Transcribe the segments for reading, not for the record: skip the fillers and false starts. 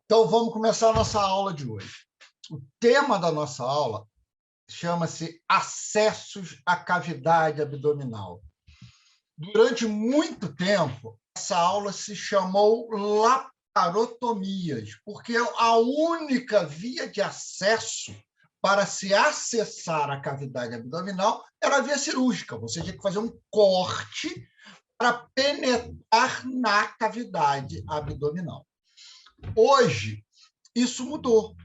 Então, vamos começar a nossa aula de hoje. O tema da nossa aula chama-se acessos à cavidade abdominal. Durante muito tempo, essa aula se chamou laparotomias, porque a única via de acesso para se acessar a cavidade abdominal era a via cirúrgica. Você tinha que fazer um corte para penetrar na cavidade abdominal. Hoje, isso mudou.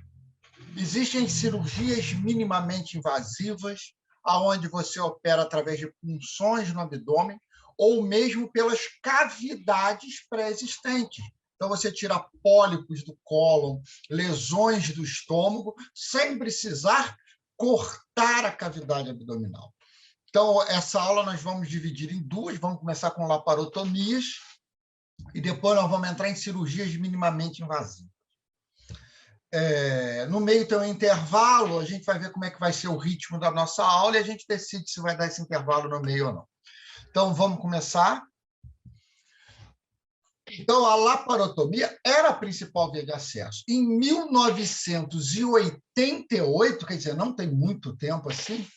Existem cirurgias minimamente invasivas, aonde você opera através de punções no abdômen ou mesmo pelas cavidades pré-existentes. Então, você tira pólipos do cólon, lesões do estômago, sem precisar cortar a cavidade abdominal. Então, essa aula nós vamos dividir em duas. Vamos começar com laparotomias e depois nós vamos entrar em cirurgias minimamente invasivas. No meio tem um intervalo, a gente vai ver como é que vai ser o ritmo da nossa aula e a gente decide se vai dar esse intervalo no meio ou não. Então, vamos começar. Então, a laparotomia era a principal via de acesso. Em 1988, quer dizer, não tem muito tempo assim,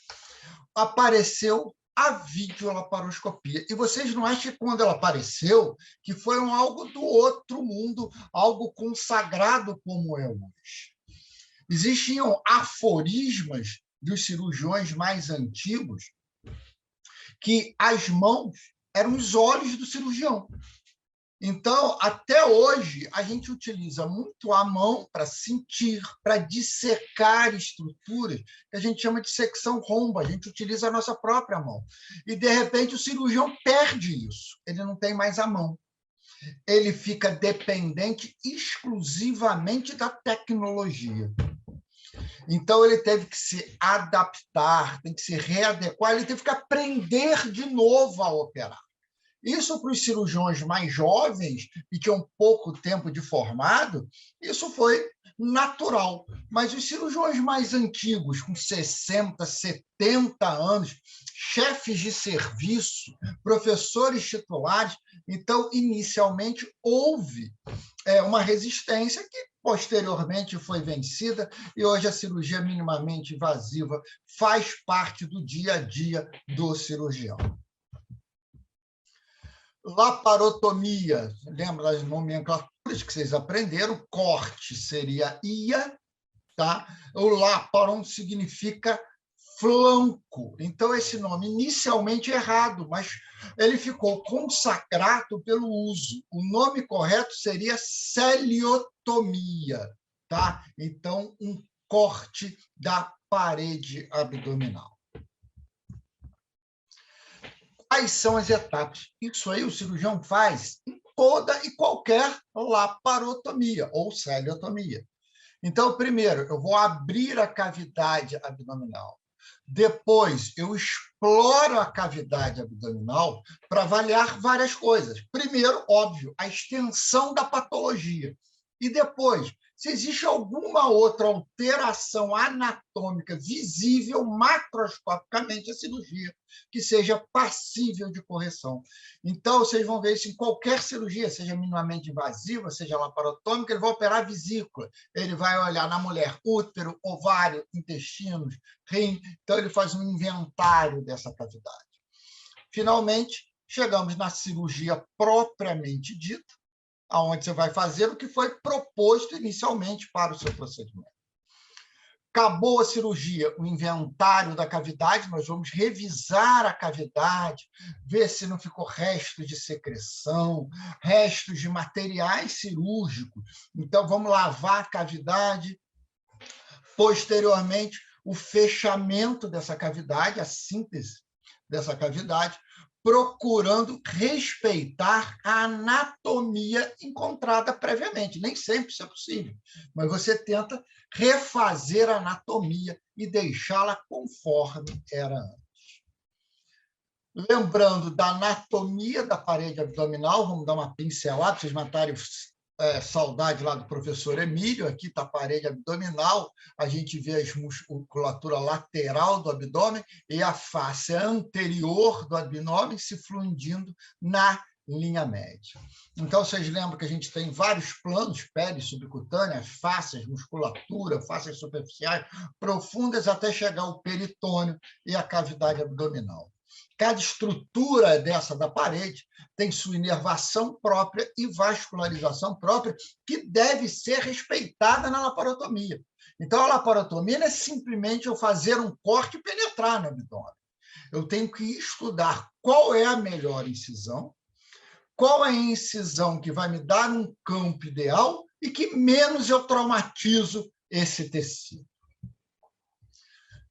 apareceu a videolaparoscopia. E vocês não acham que quando ela apareceu, que foi algo do outro mundo, algo consagrado como é hoje? Existiam aforismas dos cirurgiões mais antigos que as mãos eram os olhos do cirurgião. Então, até hoje, a gente utiliza muito a mão para sentir, para dissecar estruturas, que a gente chama de secção romba, a gente utiliza a nossa própria mão. E, de repente, o cirurgião perde isso, ele não tem mais a mão. Ele fica dependente exclusivamente da tecnologia. Então, ele teve que se adaptar, tem que se readequar, ele teve que aprender de novo a operar. Isso para os cirurgiões mais jovens e que tinham pouco tempo de formado, isso foi natural. Mas os cirurgiões mais antigos, com 60, 70 anos, chefes de serviço, professores titulares, então, inicialmente, houve uma resistência que posteriormente foi vencida e hoje a cirurgia minimamente invasiva faz parte do dia a dia do cirurgião. Laparotomia, lembra das nomenclaturas que vocês aprenderam? Corte seria ia, tá? O laparon significa flanco. Então, esse nome inicialmente errado, mas ele ficou consagrado pelo uso. O nome correto seria celiotomia, tá? Então, um corte da parede abdominal. Quais são as etapas? Isso aí o cirurgião faz em toda e qualquer laparotomia ou celiotomia. Então, primeiro, eu vou abrir a cavidade abdominal. Depois, eu exploro a cavidade abdominal para avaliar várias coisas. Primeiro, óbvio, a extensão da patologia. E depois, se existe alguma outra alteração anatômica visível macroscopicamente a cirurgia, que seja passível de correção. Então, vocês vão ver isso em qualquer cirurgia, seja minimamente invasiva, seja laparotômica, ele vai operar a vesícula, ele vai olhar na mulher útero, ovário, intestinos, rim, então ele faz um inventário dessa cavidade. Finalmente, chegamos na cirurgia propriamente dita, onde você vai fazer o que foi proposto inicialmente para o seu procedimento. Acabou a cirurgia, o inventário da cavidade, nós vamos revisar a cavidade, ver se não ficou restos de secreção, restos de materiais cirúrgicos. Então, vamos lavar a cavidade. Posteriormente, o fechamento dessa cavidade, a síntese dessa cavidade, procurando respeitar a anatomia encontrada previamente. Nem sempre isso é possível, mas você tenta refazer a anatomia e deixá-la conforme era antes. Lembrando da anatomia da parede abdominal, vamos dar uma pincelada, para vocês matarem saudade lá do professor Emílio. Aqui está a parede abdominal, a gente vê a musculatura lateral do abdômen e a face anterior do abdômen se fundindo na linha média. Então, vocês lembram que a gente tem vários planos, pele subcutânea, fáscias, musculatura, fáscias superficiais, profundas, até chegar ao peritônio e a cavidade abdominal. Cada estrutura dessa da parede tem sua inervação própria e vascularização própria, que deve ser respeitada na laparotomia. Então, a laparotomia não é simplesmente eu fazer um corte e penetrar no abdômen. Eu tenho que estudar qual é a melhor incisão, qual é a incisão que vai me dar um campo ideal e que menos eu traumatizo esse tecido.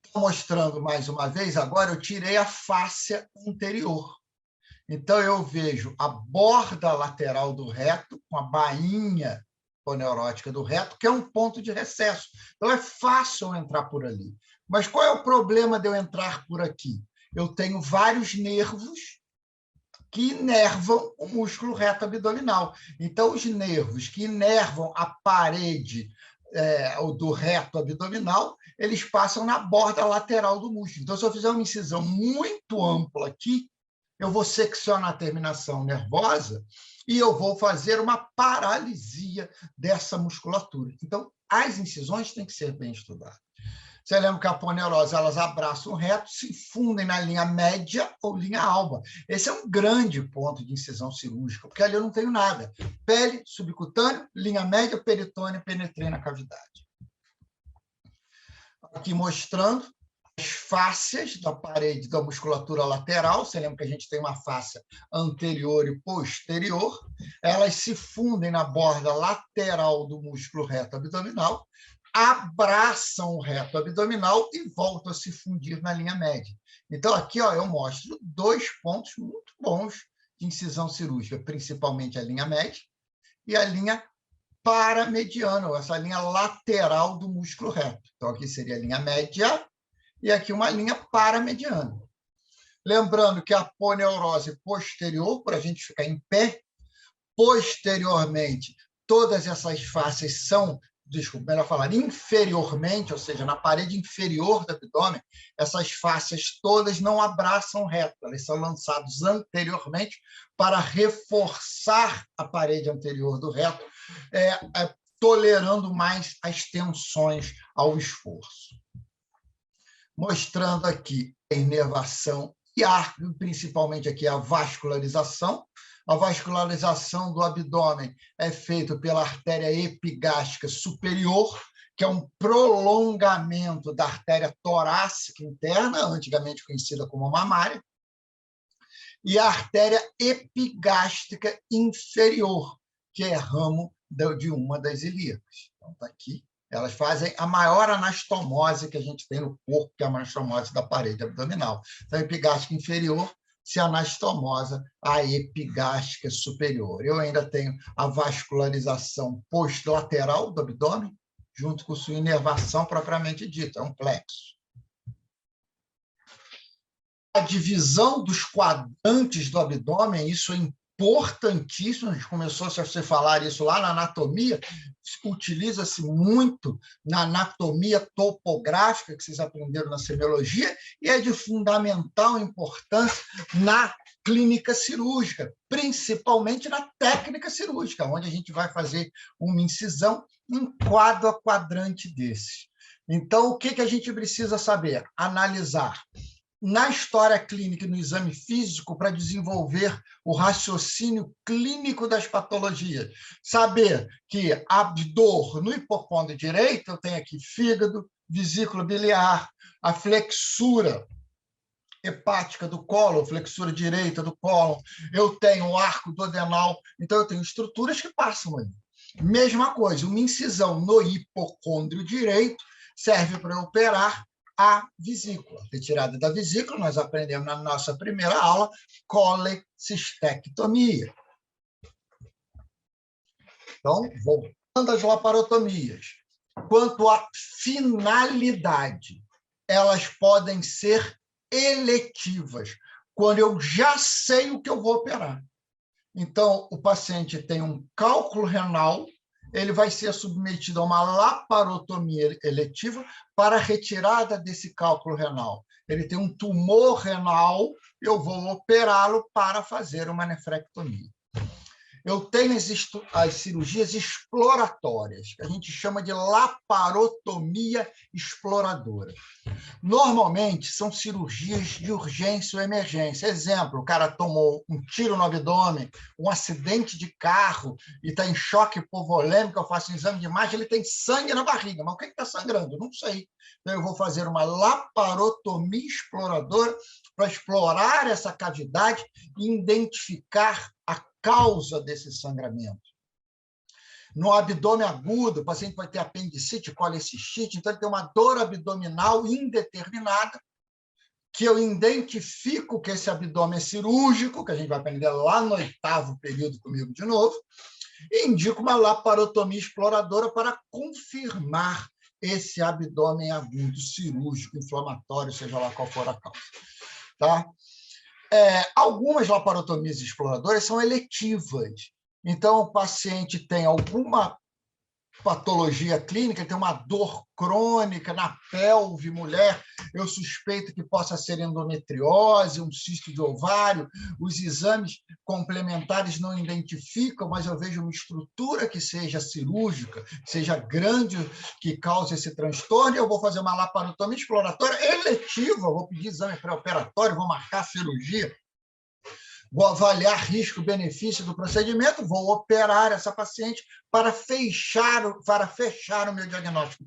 Estou mostrando mais uma vez, agora eu tirei a fáscia anterior. Então, eu vejo a borda lateral do reto, com a bainha poneurótica do reto, que é um ponto de recesso. Então, é fácil eu entrar por ali. Mas qual é o problema de eu entrar por aqui? Eu tenho vários nervos que inervam o músculo reto abdominal. Então, os nervos que inervam a parede do reto abdominal, eles passam na borda lateral do músculo. Então, se eu fizer uma incisão muito ampla aqui, eu vou seccionar a terminação nervosa e eu vou fazer uma paralisia dessa musculatura. Então, as incisões têm que ser bem estudadas. Você lembra que a aponeurose, elas abraçam o reto, se fundem na linha média ou linha alba. Esse é um grande ponto de incisão cirúrgica, porque ali eu não tenho nada. Pele, subcutâneo, linha média, peritônio, penetrei na cavidade. Aqui mostrando as fáscias da parede da musculatura lateral. Você lembra que a gente tem uma fáscia anterior e posterior. Elas se fundem na borda lateral do músculo reto abdominal, abraçam o reto abdominal e voltam a se fundir na linha média. Então, aqui eu mostro dois pontos muito bons de incisão cirúrgica, principalmente a linha média e a linha paramediana, ou essa linha lateral do músculo reto. Então, aqui seria a linha média e aqui uma linha paramediana. Lembrando que a aponeurose posterior, para a gente ficar em pé, posteriormente, todas essas fáscias são, melhor falar, inferiormente, ou seja, na parede inferior do abdômen, essas fáscias todas não abraçam o reto, elas são lançadas anteriormente para reforçar a parede anterior do reto, tolerando mais as tensões ao esforço. Mostrando aqui a inervação e principalmente aqui a vascularização. A vascularização do abdômen é feita pela artéria epigástrica superior, que é um prolongamento da artéria torácica interna, antigamente conhecida como mamária, e a artéria epigástrica inferior, que é ramo de uma das ilíacas. Então, está aqui. Elas fazem a maior anastomose que a gente tem no corpo, que é a anastomose da parede abdominal. Então, a epigástrica inferior se anastomosa a epigástrica superior. Eu ainda tenho a vascularização postlateral do abdômen, junto com sua inervação propriamente dita, é um plexo. A divisão dos quadrantes do abdômen, isso é importantíssimo, a gente começou a se falar isso lá na anatomia, utiliza-se muito na anatomia topográfica, que vocês aprenderam na semiologia, e é de fundamental importância na clínica cirúrgica, principalmente na técnica cirúrgica, onde a gente vai fazer uma incisão em quadro a quadrante desses. Então, o que a gente precisa saber? Analisar na história clínica e no exame físico para desenvolver o raciocínio clínico das patologias. Saber que a dor no hipocôndrio direito, eu tenho aqui fígado, vesícula biliar, a flexura hepática do cólon, flexura direita do cólon, eu tenho o arco duodenal, então eu tenho estruturas que passam aí. Mesma coisa, uma incisão no hipocôndrio direito serve para operar a vesícula. Retirada da vesícula, nós aprendemos na nossa primeira aula, colecistectomia. Então, voltando às laparotomias. Quanto à finalidade, elas podem ser eletivas, quando eu já sei o que eu vou operar. Então, o paciente tem um cálculo renal, ele vai ser submetido a uma laparotomia eletiva para a retirada desse cálculo renal. Ele tem um tumor renal, eu vou operá-lo para fazer uma nefrectomia. eu tenho as cirurgias exploratórias, que a gente chama de laparotomia exploradora. Normalmente, são cirurgias de urgência ou emergência. Exemplo, o cara tomou um tiro no abdômen, um acidente de carro e está em choque hipovolêmico, eu faço um exame de imagem, ele tem sangue na barriga. Mas o que está sangrando? Não sei. Então, eu vou fazer uma laparotomia exploradora para explorar essa cavidade e identificar a causa desse sangramento. No abdômen agudo, o paciente vai ter apendicite, colecistite, então ele tem uma dor abdominal indeterminada, que eu identifico que esse abdômen é cirúrgico, que a gente vai aprender lá no 8º período comigo de novo, e indico uma laparotomia exploradora para confirmar esse abdômen agudo, cirúrgico, inflamatório, seja lá qual for a causa. Tá? Algumas laparotomias exploradoras são eletivas. Então, o paciente tem alguma patologia clínica, tem uma dor crônica na pelve, mulher, eu suspeito que possa ser endometriose, um cisto de ovário, os exames complementares não identificam, mas eu vejo uma estrutura que seja cirúrgica, seja grande, que cause esse transtorno, e eu vou fazer uma laparotomia exploratória eletiva, vou pedir exame pré-operatório, vou marcar cirurgia, vou avaliar risco-benefício do procedimento, vou operar essa paciente para fechar o meu diagnóstico.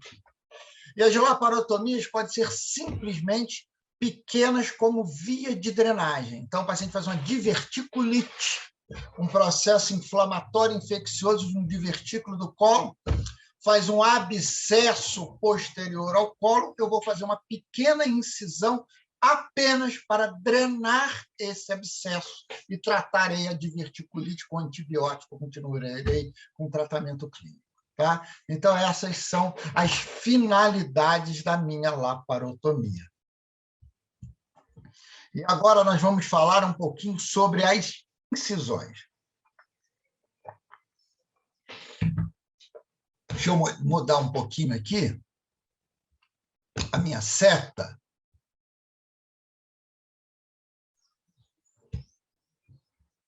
E as laparotomias podem ser simplesmente pequenas como via de drenagem. Então, o paciente faz uma diverticulite, um processo inflamatório infeccioso no divertículo do colo, faz um abscesso posterior ao colo, eu vou fazer uma pequena incisão apenas para drenar esse abscesso e tratarei a diverticulite com antibiótico, continuarei com tratamento clínico. Tá? Então, essas são as finalidades da minha laparotomia. E agora nós vamos falar um pouquinho sobre as incisões. Deixa eu mudar um pouquinho aqui a minha seta.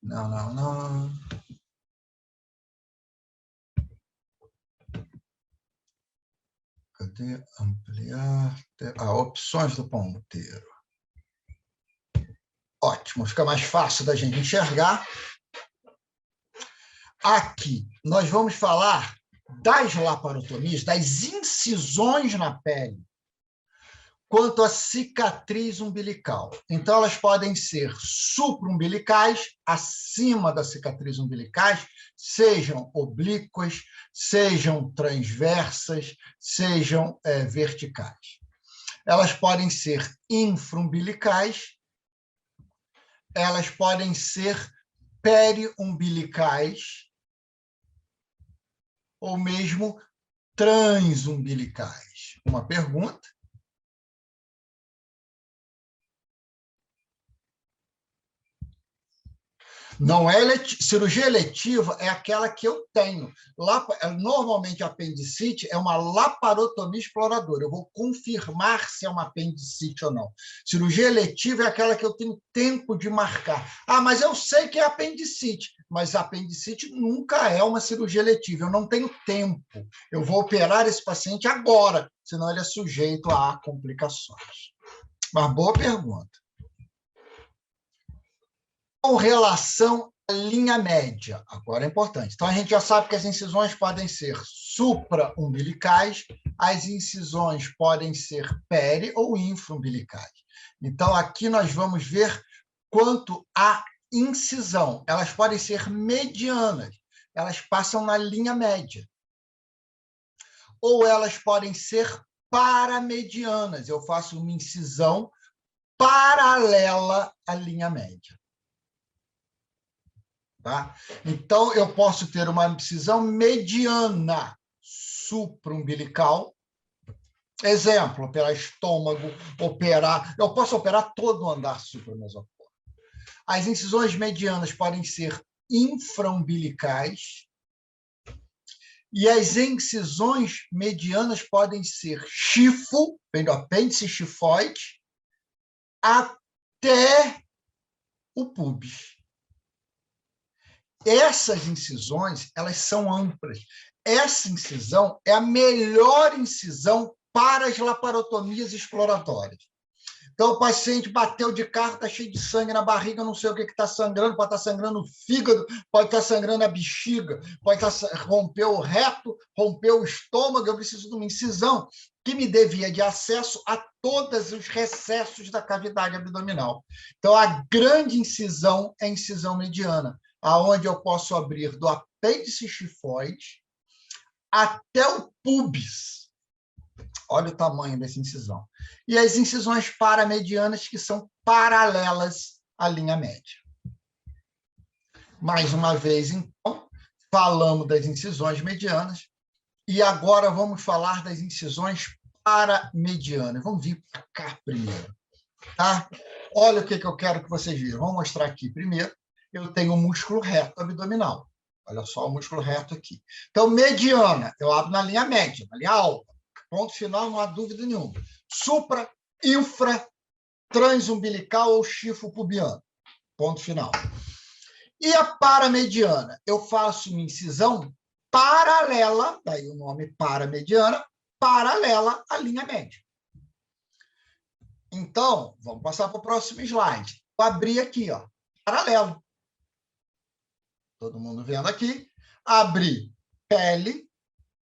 Não. Cadê ampliar? Opções do ponteiro. Ótimo, fica mais fácil da gente enxergar. Aqui, nós vamos falar das laparotomias, das incisões na pele, quanto à cicatriz umbilical. Então, elas podem ser supraumbilicais, acima da cicatriz umbilicais, sejam oblíquas, sejam transversas, sejam verticais. Elas podem ser infraumbilicais, elas podem ser periumbilicais, ou mesmo transumbilicais. Uma pergunta? Não é cirurgia eletiva, é aquela que eu tenho. Normalmente, a apendicite é uma laparotomia exploradora. Eu vou confirmar se é uma apendicite ou não. Cirurgia eletiva é aquela que eu tenho tempo de marcar. Mas eu sei que é apendicite, mas a apendicite nunca é uma cirurgia eletiva. Eu não tenho tempo. Eu vou operar esse paciente agora, senão ele é sujeito a complicações. Mas boa pergunta. Com relação à linha média, agora é importante. Então, a gente já sabe que as incisões podem ser supraumbilicais, as incisões podem ser peri- ou infraumbilicais. Então, aqui nós vamos ver quanto à incisão. Elas podem ser medianas, elas passam na linha média. Ou elas podem ser paramedianas, eu faço uma incisão paralela à linha média. Tá? Então, eu posso ter uma incisão mediana supraumbilical. Exemplo, operar estômago, eu posso operar todo o andar supramesopélvico. As incisões medianas podem ser infraumbilicais e as incisões medianas podem ser chifo, vem do apêndice chifoide, até o pubis. Essas incisões, elas são amplas. Essa incisão é a melhor incisão para as laparotomias exploratórias. Então, o paciente bateu de carro, está cheio de sangue na barriga, não sei o que está sangrando, pode estar sangrando o fígado, pode estar sangrando a bexiga, pode estar rompeu o reto, rompeu o estômago, eu preciso de uma incisão que me dê via de acesso a todos os recessos da cavidade abdominal. Então, a grande incisão é a incisão mediana, aonde eu posso abrir do apêndice xifoide até o púbis. Olha o tamanho dessa incisão. E as incisões paramedianas, que são paralelas à linha média. Mais uma vez, então, falamos das incisões medianas e agora vamos falar das incisões paramedianas. Vamos vir para cá primeiro. Tá? Olha o que eu quero que vocês vejam. Vou mostrar aqui primeiro. Eu tenho o músculo reto abdominal. Olha só o músculo reto aqui. Então, mediana, eu abro na linha média, na linha alta. Ponto final, não há dúvida nenhuma. Supra, infra, transumbilical ou chifo pubiano. Ponto final. E a paramediana? Eu faço uma incisão paralela, daí o nome paramediana, paralela à linha média. Então, vamos passar para o próximo slide. Vou abrir aqui, ó, paralelo. Todo mundo vendo aqui. Abri pele,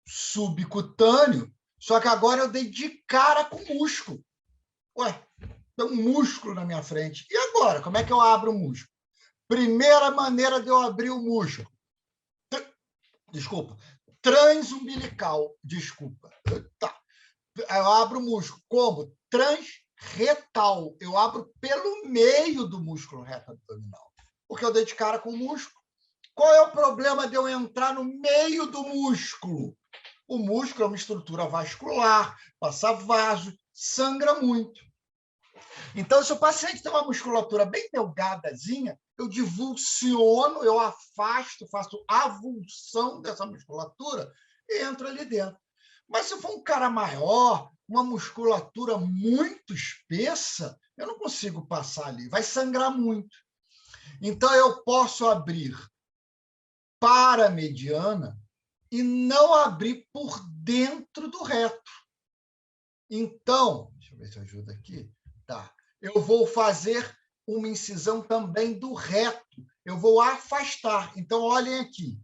subcutâneo, só que agora eu dei de cara com músculo. Ué, tem um músculo na minha frente. E agora? Como é que eu abro o músculo? Primeira maneira de eu abrir o músculo. Desculpa. Transumbilical. Desculpa. Tá. Eu abro o músculo. Como? Transretal. Eu abro pelo meio do músculo reto abdominal. Porque eu dei de cara com o músculo. Qual é o problema de eu entrar no meio do músculo? O músculo é uma estrutura vascular, passa vaso, sangra muito. Então, se o paciente tem uma musculatura bem delgadazinha, eu divulsiono, eu afasto, faço avulsão dessa musculatura e entro ali dentro. Mas se for um cara maior, uma musculatura muito espessa, eu não consigo passar ali, vai sangrar muito. Então, eu posso abrir paramediana e não abrir por dentro do reto. Então, deixa eu ver se ajuda aqui. Tá. Eu vou fazer uma incisão também do reto. Eu vou afastar. Então, olhem aqui.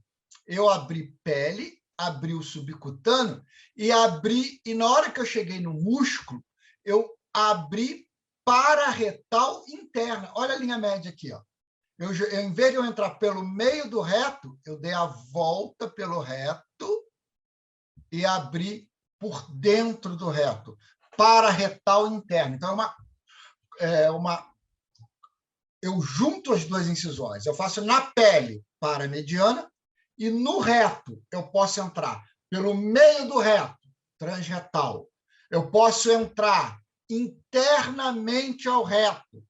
Eu abri pele, abri o subcutâneo e abri, e na hora que eu cheguei no músculo, eu abri pararetal interna. Olha a linha média aqui, ó. Em vez de eu entrar pelo meio do reto, eu dei a volta pelo reto e abri por dentro do reto, pararetal interno. Então, eu junto as duas incisões. Eu faço na pele paramediana e no reto eu posso entrar pelo meio do reto, transretal. Eu posso entrar internamente ao reto,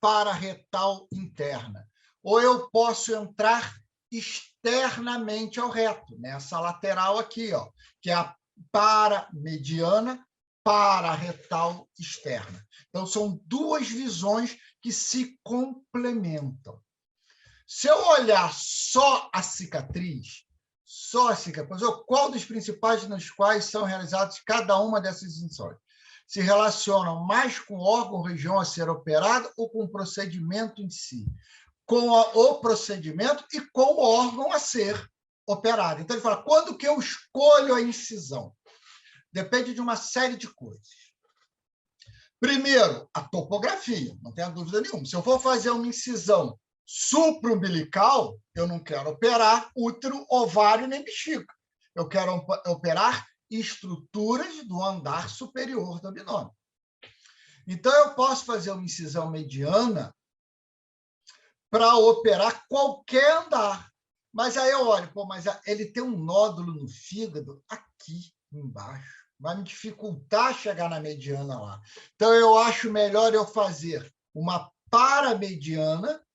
pararetal interna. Ou eu posso entrar externamente ao reto, nessa lateral aqui, ó, que é a paramediana, pararetal externa. Então, são duas visões que se complementam. Se eu olhar só a cicatriz, qual dos principais nos quais são realizados cada uma dessas incisões? Se relacionam mais com o órgão ou região a ser operado ou com o procedimento em si? Com o procedimento e com o órgão a ser operado. Então, ele fala, quando que eu escolho a incisão? Depende de uma série de coisas. Primeiro, a topografia, não tenha dúvida nenhuma. Se eu for fazer uma incisão supraumbilical, eu não quero operar útero, ovário nem bexiga. Eu quero operar estruturas do andar superior do abdômen. Então, eu posso fazer uma incisão mediana para operar qualquer andar. Mas aí eu olho, mas ele tem um nódulo no fígado aqui embaixo. Vai me dificultar chegar na mediana lá. Então, eu acho melhor eu fazer uma paramediana,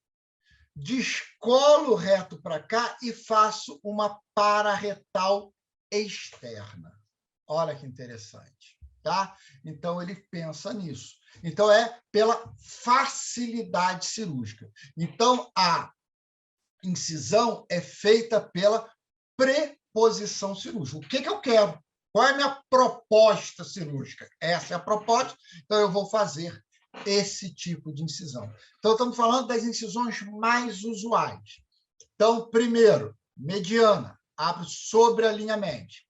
descolo reto para cá e faço uma pararetal externa. Olha que interessante. Tá? Então, ele pensa nisso. Então, é pela facilidade cirúrgica. Então, a incisão é feita pela preposição cirúrgica. O que eu quero? Qual é a minha proposta cirúrgica? Essa é a proposta, então eu vou fazer esse tipo de incisão. Então, estamos falando das incisões mais usuais. Então, primeiro, mediana, abro sobre a linha média.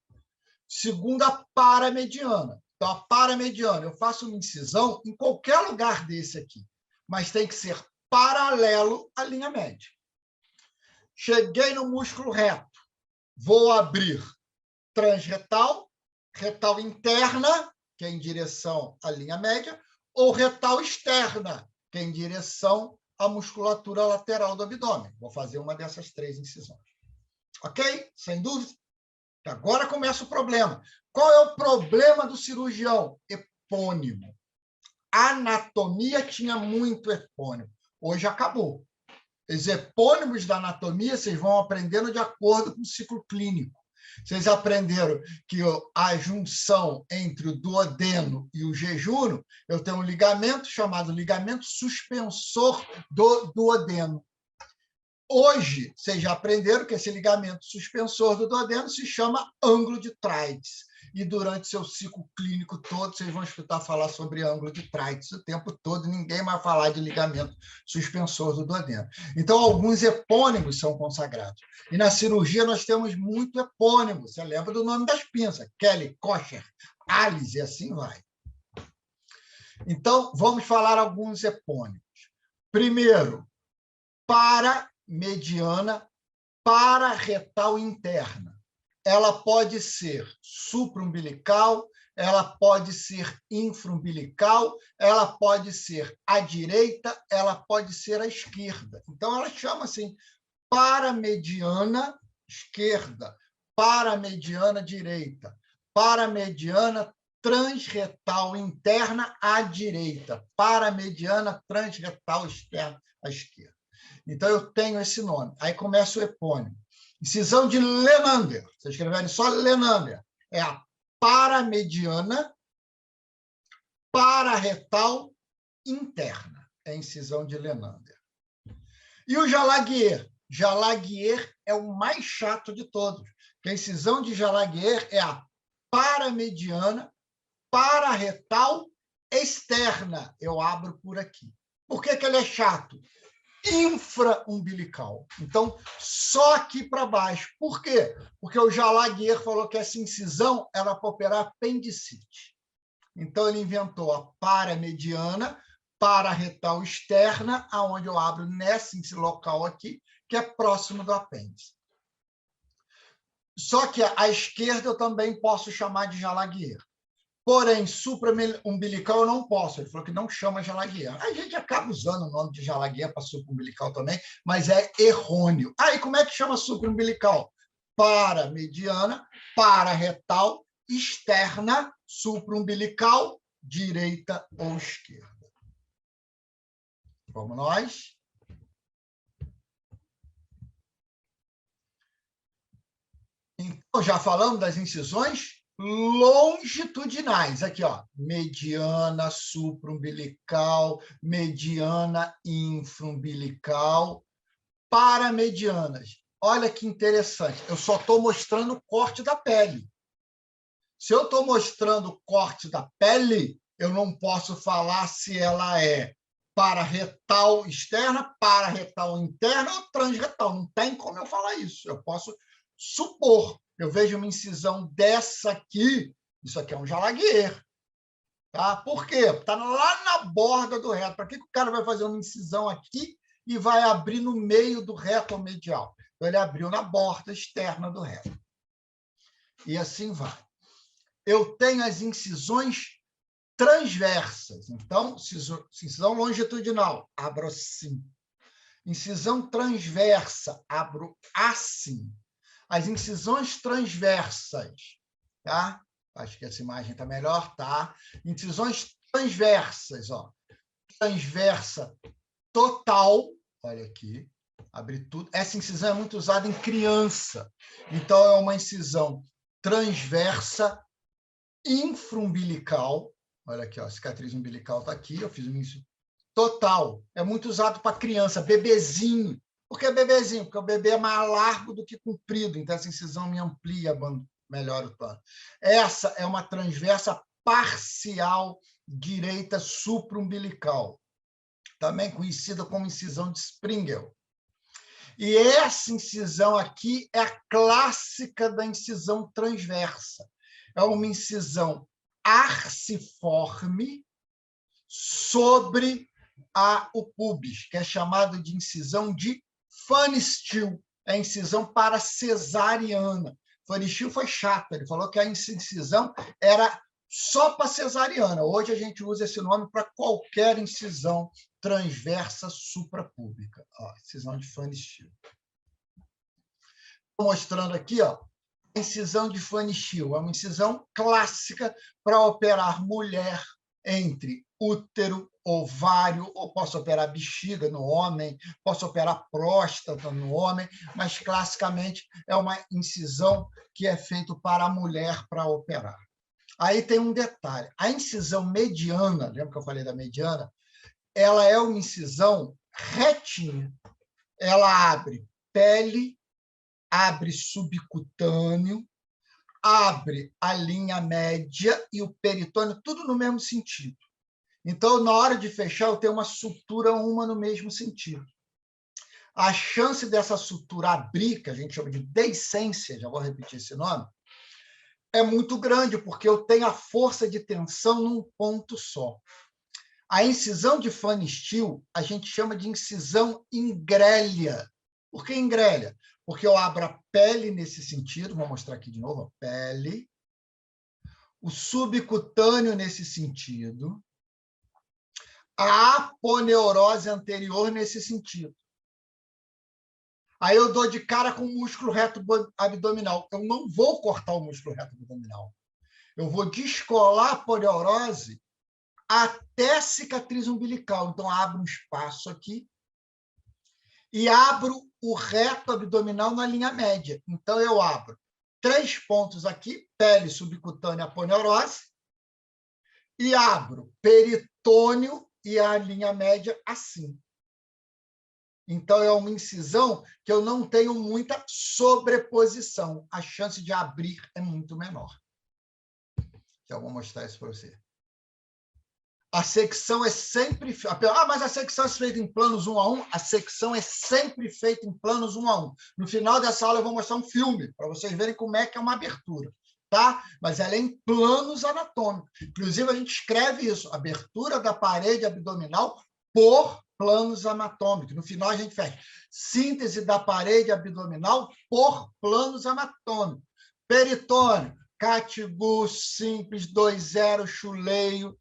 Segunda, paramediana. Então, a paramediana, eu faço uma incisão em qualquer lugar desse aqui, mas tem que ser paralelo à linha média. Cheguei no músculo reto, vou abrir transretal, retal interna, que é em direção à linha média, ou retal externa, que é em direção à musculatura lateral do abdômen. Vou fazer uma dessas 3 incisões. Ok? Sem dúvida? Agora começa o problema. Qual é o problema do cirurgião? Epônimo. A anatomia tinha muito epônimo. Hoje acabou. Os epônimos da anatomia vocês vão aprendendo de acordo com o ciclo clínico. Vocês aprenderam que a junção entre o duodeno e o jejunum, eu tenho um ligamento chamado ligamento suspensor do duodeno. Hoje, vocês já aprenderam que esse ligamento suspensor do duodeno se chama ângulo de Treitz. E durante seu ciclo clínico todo, vocês vão escutar falar sobre ângulo de Treitz o tempo todo, ninguém vai falar de ligamento suspensor do duodeno. Então, alguns epônimos são consagrados. E na cirurgia nós temos muito epônimo. Você lembra do nome das pinças, Kelly, Kocher, Alice, e assim vai. Então, vamos falar alguns epônimos. Primeiro, paramediana, pararetal interna. Ela pode ser supraumbilical, ela pode ser infraumbilical, ela pode ser à direita, ela pode ser à esquerda. Então, ela chama assim, paramediana esquerda, paramediana direita, paramediana transretal interna à direita, paramediana transretal externa à esquerda. Então, eu tenho esse nome. Aí começa o epônimo. Incisão de Lenander. Se escreverem só Lenander, é a paramediana pararetal interna. É a incisão de Lenander. E o Jalaguier? Jalaguier é o mais chato de todos. A incisão de Jalaguier é a paramediana pararetal externa. Eu abro por aqui. Por que ele é chato? Infraumbilical. Então, só aqui para baixo. Por quê? Porque o Jalaguier falou que essa incisão era para operar apendicite. Então, ele inventou a paramediana, pararetal externa, aonde eu abro nesse local aqui, que é próximo do apêndice. Só que à esquerda eu também posso chamar de Jalaguier. Porém, supraumbilical eu não posso. Ele falou que não chama Jalaguier. A gente acaba usando o nome de Jalaguier para supraumbilical também, mas é errôneo. Aí, como é que chama supraumbilical? Paramediana, pararetal, externa, supraumbilical, direita ou esquerda. Vamos nós? Então, já falamos das incisões longitudinais, aqui, ó, mediana supraumbilical, mediana infraumbilical, paramedianas. Olha que interessante, eu só estou mostrando o corte da pele. Se eu estou mostrando o corte da pele, eu não posso falar se ela é pararetal externa, pararetal interna ou transretal. Não tem como eu falar isso. Eu posso supor. Eu vejo uma incisão dessa aqui, isso aqui é um Jalaguier. Tá? Por quê? Está lá na borda do reto. Para que o cara vai fazer uma incisão aqui e vai abrir no meio do reto medial? Então, ele abriu na borda externa do reto. E assim vai. Eu tenho as incisões transversas. Então, incisão longitudinal, abro assim. Incisão transversa, abro assim. As incisões transversas, tá? Acho que essa imagem está melhor, tá? Incisões transversas, ó. Transversa total, olha aqui, abri tudo. Essa incisão é muito usada em criança. Então, é uma incisão transversa infraumbilical. Olha aqui, ó, a cicatriz umbilical está aqui, eu fiz uma incisão total. É muito usado para criança, bebezinho. Por que bebezinho? Porque o bebê é mais largo do que comprido, então essa incisão me amplia, melhora o plano. Essa é uma transversa parcial direita supraumbilical, também conhecida como incisão de Sprengel. E essa incisão aqui é a clássica da incisão transversa. É uma incisão arciforme sobre o púbis, que é chamado de incisão de Pfannstiel, é a incisão para cesariana. Pfannstiel foi chato, ele falou que a incisão era só para cesariana. Hoje a gente usa esse nome para qualquer incisão transversa suprapúbica. Incisão de Pfannstiel. Estou mostrando aqui, a incisão de Pfannstiel. É uma incisão clássica para operar mulher entre útero, ovário, ou posso operar bexiga no homem, posso operar próstata no homem, mas classicamente é uma incisão que é feita para a mulher para operar. Aí tem um detalhe, a incisão mediana, lembra que eu falei da mediana? Ela é uma incisão retinha, ela abre pele, abre subcutâneo, abre a linha média e o peritônio, tudo no mesmo sentido. Então, na hora de fechar, eu tenho uma sutura uma no mesmo sentido. A chance dessa sutura abrir, que a gente chama de deiscência, já vou repetir esse nome, é muito grande, porque eu tenho a força de tensão num ponto só. A incisão de Pfannstiel, a gente chama de incisão ingrelha. Por que ingrelha? Porque eu abro a pele nesse sentido, vou mostrar aqui de novo, a pele, o subcutâneo nesse sentido, a aponeurose anterior nesse sentido. Aí eu dou de cara com o músculo reto abdominal. Eu não vou cortar o músculo reto abdominal. Eu vou descolar a aponeurose até a cicatriz umbilical. Então, abro um espaço aqui e abro o reto abdominal na linha média. Então, eu abro 3 pontos aqui, pele, subcutânea, aponeurose, e abro peritônio e a linha média assim. Então, é uma incisão que eu não tenho muita sobreposição. A chance de abrir é muito menor. Já vou mostrar isso para você. A secção é sempre... mas a secção é feita em planos 1 a 1? A secção é sempre feita em planos 1 a 1. No final dessa aula, eu vou mostrar um filme, para vocês verem como é que é uma abertura. Tá? Mas ela é em planos anatômicos. Inclusive, a gente escreve isso, abertura da parede abdominal por planos anatômicos. No final, a gente faz síntese da parede abdominal por planos anatômicos. Peritônio, Catgu, simples, 2,0, chuleio,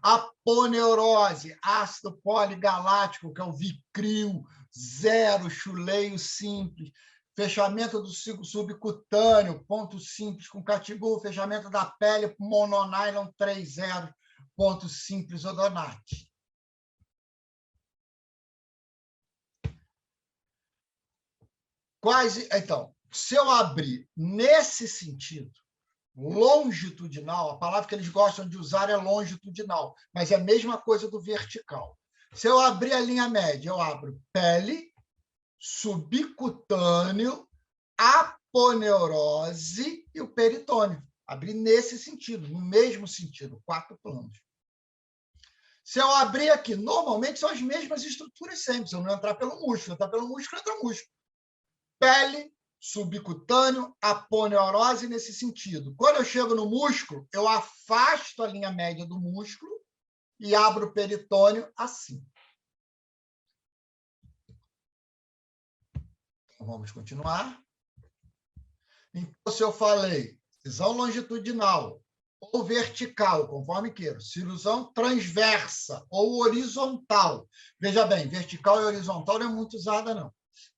aponeurose, ácido poligalático, que é o Vicril, 0, chuleio simples, fechamento do subcutâneo, ponto simples com Catgu, fechamento da pele, mononylon 3,0, ponto simples odonate. Então, se eu abrir nesse sentido, longitudinal, a palavra que eles gostam de usar é longitudinal, mas é a mesma coisa do vertical. Se eu abrir a linha média, eu abro pele, subcutâneo, aponeurose e o peritônio. Abrir nesse sentido, no mesmo sentido, 4 planos. Se eu abrir aqui, normalmente são as mesmas estruturas sempre. Se eu não entrar pelo músculo, entrar pelo músculo, entra músculo. Pele, subcutâneo, aponeurose nesse sentido. Quando eu chego no músculo, eu afasto a linha média do músculo e abro o peritônio assim. Então, vamos continuar. Então, se eu falei incisão longitudinal ou vertical, conforme queira, cirurgião transversa ou horizontal. Veja bem, vertical e horizontal não é muito usada, não.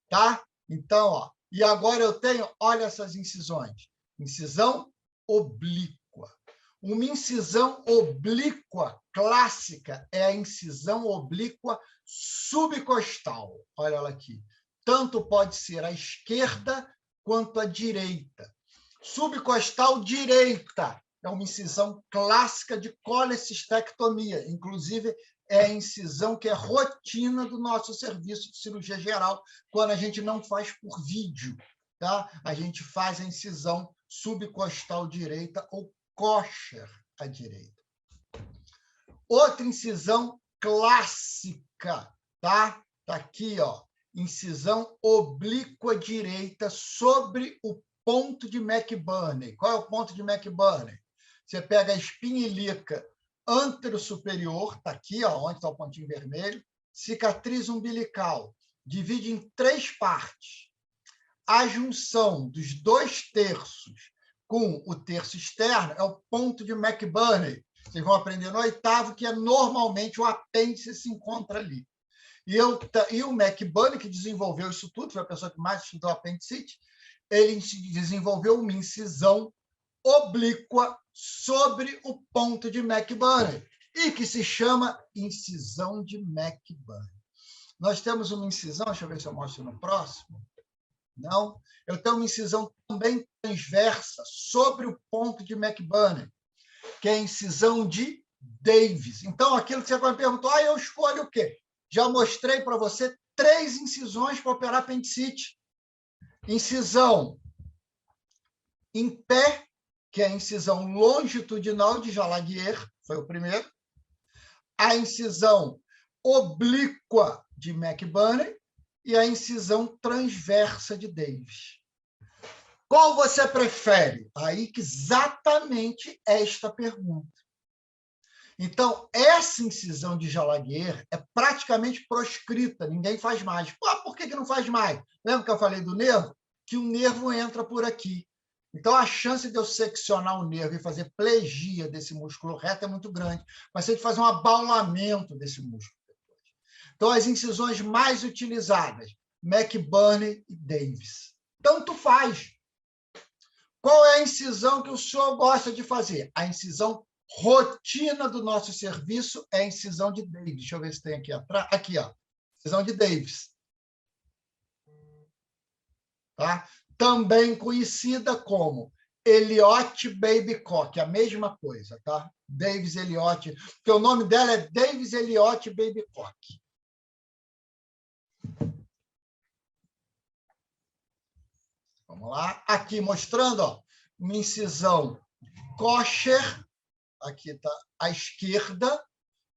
Tá? Então, e agora eu tenho, olha essas incisões. Incisão oblíqua. Uma incisão oblíqua clássica é a incisão oblíqua subcostal. Olha ela aqui. Tanto pode ser à esquerda quanto à direita. Subcostal direita é uma incisão clássica de colecistectomia. Inclusive, é a incisão que é rotina do nosso serviço de cirurgia geral, quando a gente não faz por vídeo, tá? A gente faz a incisão subcostal direita ou kosher à direita. Outra incisão clássica, tá? Tá aqui, ó, incisão oblíqua direita sobre o ponto de McBurney. Qual é o ponto de McBurney? Você pega a espinha ilíaca antero-superior, está aqui, ó, onde está o pontinho vermelho, cicatriz umbilical, divide em 3 partes. A junção dos 2/3 com o terço externo é o ponto de McBurney. Vocês vão aprender no 8º, que é normalmente o apêndice se encontra ali. E o McBurney, que desenvolveu isso tudo, foi a pessoa que mais estudou apendicite, ele desenvolveu uma incisão oblíqua sobre o ponto de McBurney, e que se chama incisão de McBurney. Nós temos uma incisão, deixa eu ver se eu mostro no próximo. Não? Eu tenho uma incisão também transversa sobre o ponto de McBurney, que é a incisão de Davis. Então, aquilo que você me perguntou, eu escolho o quê? Já mostrei para você 3 incisões para operar apendicite. Incisão em pé, que é a incisão longitudinal de Jalaguier, foi o primeiro. A incisão oblíqua de McBurney e a incisão transversa de Davis. Qual você prefere? Aí que exatamente esta pergunta. Então, essa incisão de Jalaguier é praticamente proscrita, ninguém faz mais. Por que não faz mais? Lembra que eu falei do nervo? Que o nervo entra por aqui. Então, a chance de eu seccionar o nervo e fazer plegia desse músculo reto é muito grande. Mas se a gente fazer um abaulamento desse músculo. Então, as incisões mais utilizadas, McBurney e Davis. Tanto faz. Qual é a incisão que o senhor gosta de fazer? A incisão rotina do nosso serviço é a incisão de Davis. Deixa eu ver se tem aqui atrás. Aqui, ó. Incisão de Davis. Tá? Também conhecida como Elliott Babycock, a mesma coisa, tá? Davis Elliott, porque o nome dela é Davis Elliott Babycock. Vamos lá. Aqui mostrando, ó, uma incisão kosher, aqui está à esquerda,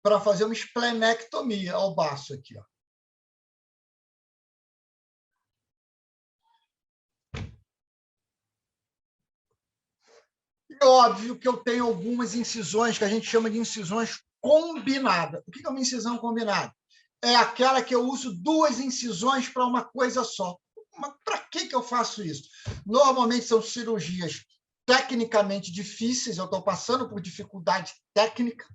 para fazer uma esplenectomia ao baço aqui, ó. É óbvio que eu tenho algumas incisões que a gente chama de incisões combinadas. O que é uma incisão combinada? É aquela que eu uso 2 incisões para uma coisa só. Mas para que eu faço isso? Normalmente são cirurgias tecnicamente difíceis, eu estou passando por dificuldade técnica,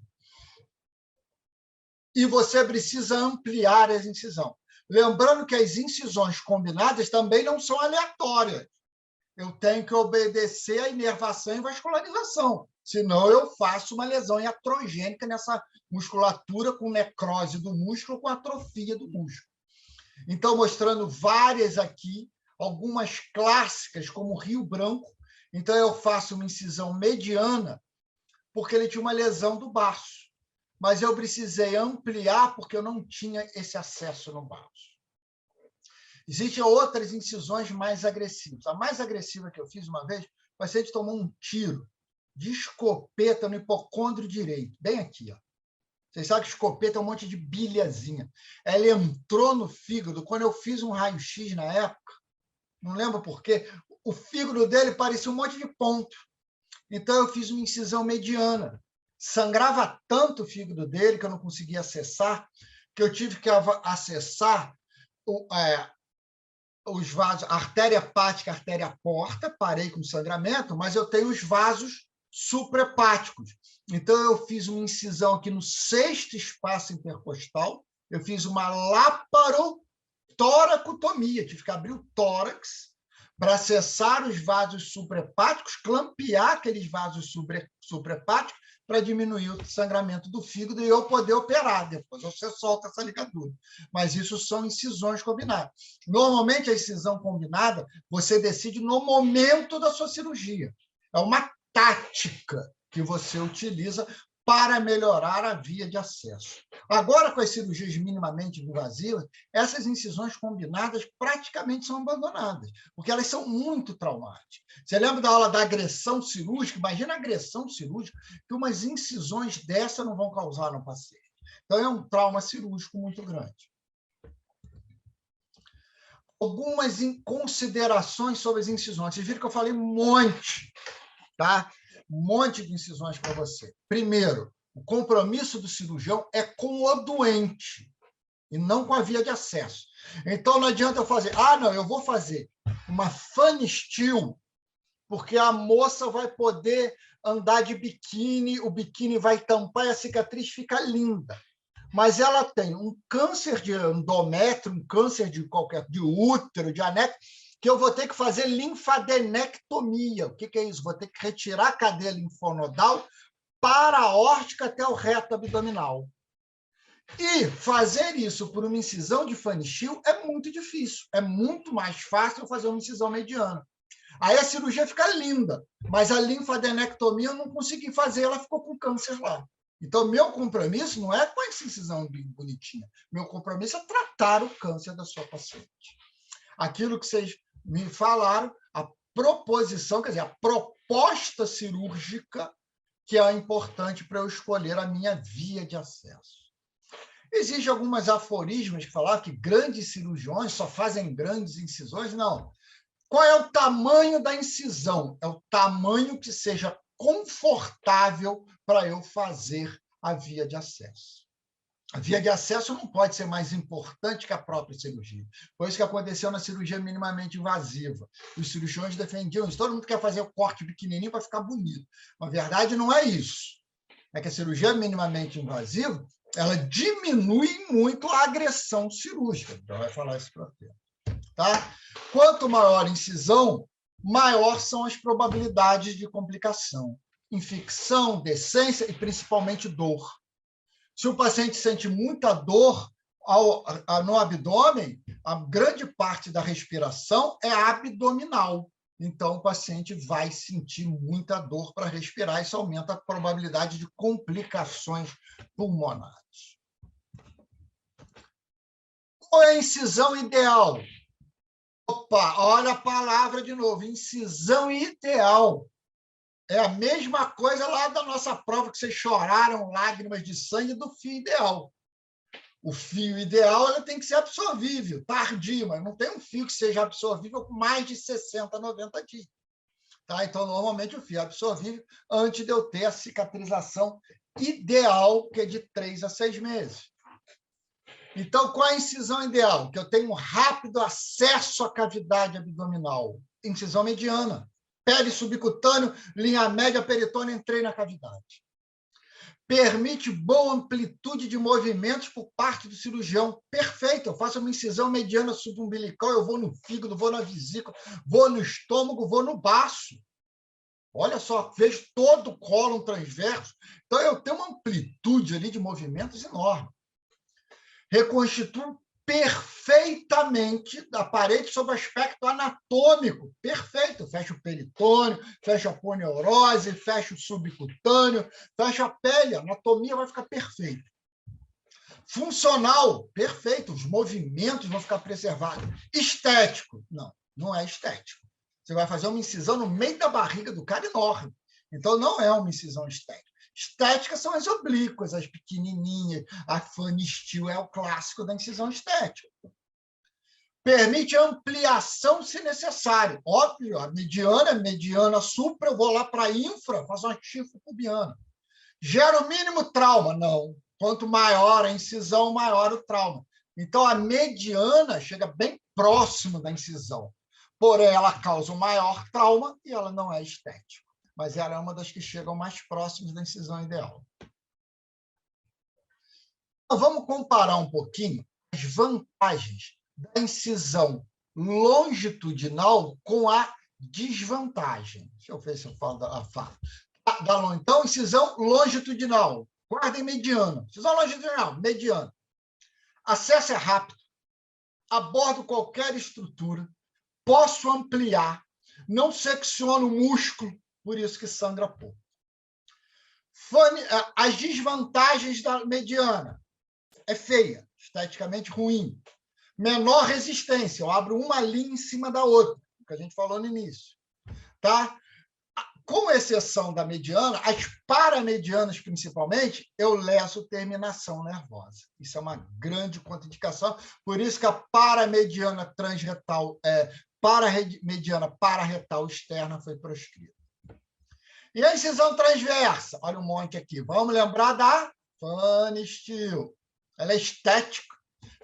e você precisa ampliar a incisão. Lembrando que as incisões combinadas também não são aleatórias. Eu tenho que obedecer à inervação e vascularização, senão eu faço uma lesão iatrogênica nessa musculatura com necrose do músculo, com atrofia do músculo. Então, mostrando várias aqui, algumas clássicas, como Rio Branco. Então, eu faço uma incisão mediana, porque ele tinha uma lesão do baço, mas eu precisei ampliar porque eu não tinha esse acesso no baço. Existem outras incisões mais agressivas. A mais agressiva que eu fiz uma vez, o paciente tomou um tiro de escopeta no hipocôndrio direito, bem aqui, ó. Vocês sabem que escopeta é um monte de bilhazinha. Ela entrou no fígado. Quando eu fiz um raio-x na época, não lembro por quê, o fígado dele parecia um monte de ponto. Então, eu fiz uma incisão mediana. Sangrava tanto o fígado dele que eu não conseguia acessar, que eu tive que acessar os vasos, artéria hepática, artéria porta, parei com sangramento, mas eu tenho os vasos suprahepáticos. Então, eu fiz uma incisão aqui no 6º espaço intercostal, eu fiz uma laparotoracotomia, tive que abrir o tórax para acessar os vasos suprahepáticos, clampear aqueles vasos suprahepáticos para diminuir o sangramento do fígado e eu poder operar. Depois você solta essa ligadura. Mas isso são incisões combinadas. Normalmente, a incisão combinada, você decide no momento da sua cirurgia. É uma tática que você utiliza para melhorar a via de acesso. Agora, com as cirurgias minimamente invasivas, essas incisões combinadas praticamente são abandonadas, porque elas são muito traumáticas. Você lembra da aula da agressão cirúrgica? Imagina a agressão cirúrgica, que umas incisões dessa não vão causar no paciente. Então, é um trauma cirúrgico muito grande. Algumas considerações sobre as incisões. Vocês viram que eu falei um monte, tá? Um monte de incisões para você. Primeiro, o compromisso do cirurgião é com o doente e não com a via de acesso. Então, não adianta eu fazer, não, eu vou fazer uma fan steel, porque a moça vai poder andar de biquíni, o biquíni vai tampar e a cicatriz fica linda. Mas ela tem um câncer de endométrio, um câncer de útero, de anécdota, que eu vou ter que fazer linfadenectomia. O que é isso? Vou ter que retirar a cadeia linfonodal para a órtica até o reto abdominal. E fazer isso por uma incisão de fan steel é muito difícil. É muito mais fácil eu fazer uma incisão mediana. Aí a cirurgia fica linda, mas a linfadenectomia eu não consegui fazer, ela ficou com câncer lá. Então, meu compromisso não é com essa incisão bonitinha. Meu compromisso é tratar o câncer da sua paciente. Aquilo que vocês me falaram, a proposição, quer dizer, a proposta cirúrgica que é importante para eu escolher a minha via de acesso. Existem algumas aforismas que falavam que grandes cirurgiões só fazem grandes incisões. Não. Qual é o tamanho da incisão? É o tamanho que seja confortável para eu fazer a via de acesso. A via de acesso não pode ser mais importante que a própria cirurgia. Foi isso que aconteceu na cirurgia minimamente invasiva. Os cirurgiões defendiam isso. Todo mundo quer fazer o corte pequenininho para ficar bonito. Na verdade, não é isso. É que a cirurgia minimamente invasiva, ela diminui muito a agressão cirúrgica. Já vai falar isso para você. Tá? Quanto maior a incisão, maior são as probabilidades de complicação. Infecção, decência e principalmente dor. Se o paciente sente muita dor no abdômen, a grande parte da respiração é abdominal. Então, o paciente vai sentir muita dor para respirar. Isso aumenta a probabilidade de complicações pulmonares. Qual é a incisão ideal? Opa, olha a palavra de novo, incisão ideal. É a mesma coisa lá da nossa prova, que vocês choraram lágrimas de sangue do fio ideal. O fio ideal ele tem que ser absorvível, tardio, mas não tem um fio que seja absorvível com mais de 60, 90 dias. Tá? Então, normalmente, o fio é absorvível antes de eu ter a cicatrização ideal, que é de 3 a 6 meses. Então, qual é a incisão ideal? Que eu tenho um rápido acesso à cavidade abdominal. Incisão mediana. Pele subcutâneo, linha média, peritônio, entrei na cavidade. Permite boa amplitude de movimentos por parte do cirurgião. Perfeito, eu faço uma incisão mediana subumbilical, eu vou no fígado, vou na vesícula, vou no estômago, vou no baço. Olha só, vejo todo o cólon transverso. Então, eu tenho uma amplitude ali de movimentos enorme. Reconstituo perfeitamente a parede sob aspecto anatômico. Perfeito. Fecha o peritônio, fecha a poneurose, fecha o subcutâneo, fecha a pele. A anatomia vai ficar perfeita. Funcional, perfeito. Os movimentos vão ficar preservados. Estético, não, não é estético. Você vai fazer uma incisão no meio da barriga do cara enorme. Então, não é uma incisão estética. Estéticas são as oblíquas, as pequenininhas. A fan steel é o clássico da incisão estética. Permite ampliação se necessário. Óbvio, a mediana supra, eu vou lá para a infra, faço uma chifre pubiana. Gera o mínimo trauma? Não. Quanto maior a incisão, maior o trauma. Então, a mediana chega bem próximo da incisão. Porém, ela causa o maior trauma e ela não é estética. Mas ela é uma das que chegam mais próximas da incisão ideal. Então, vamos comparar um pouquinho as vantagens da incisão longitudinal com a desvantagem. Deixa eu ver se eu falo da fala. Então, incisão longitudinal. Guardem mediana. Incisão longitudinal, mediana. Acesso é rápido. Abordo qualquer estrutura. Posso ampliar. Não secciono o músculo. Por isso que sangra pouco. As desvantagens da mediana. É feia, esteticamente ruim. Menor resistência, eu abro uma linha em cima da outra, que a gente falou no início. Tá? Com exceção da mediana, as paramedianas, principalmente, eu leso terminação nervosa. Isso é uma grande contraindicação, por isso que a paramediana transretal, paramediana pararretal externa foi proscrita. E a incisão transversa? Olha um monte aqui. Vamos lembrar da Fanny Steele. Ela é estética,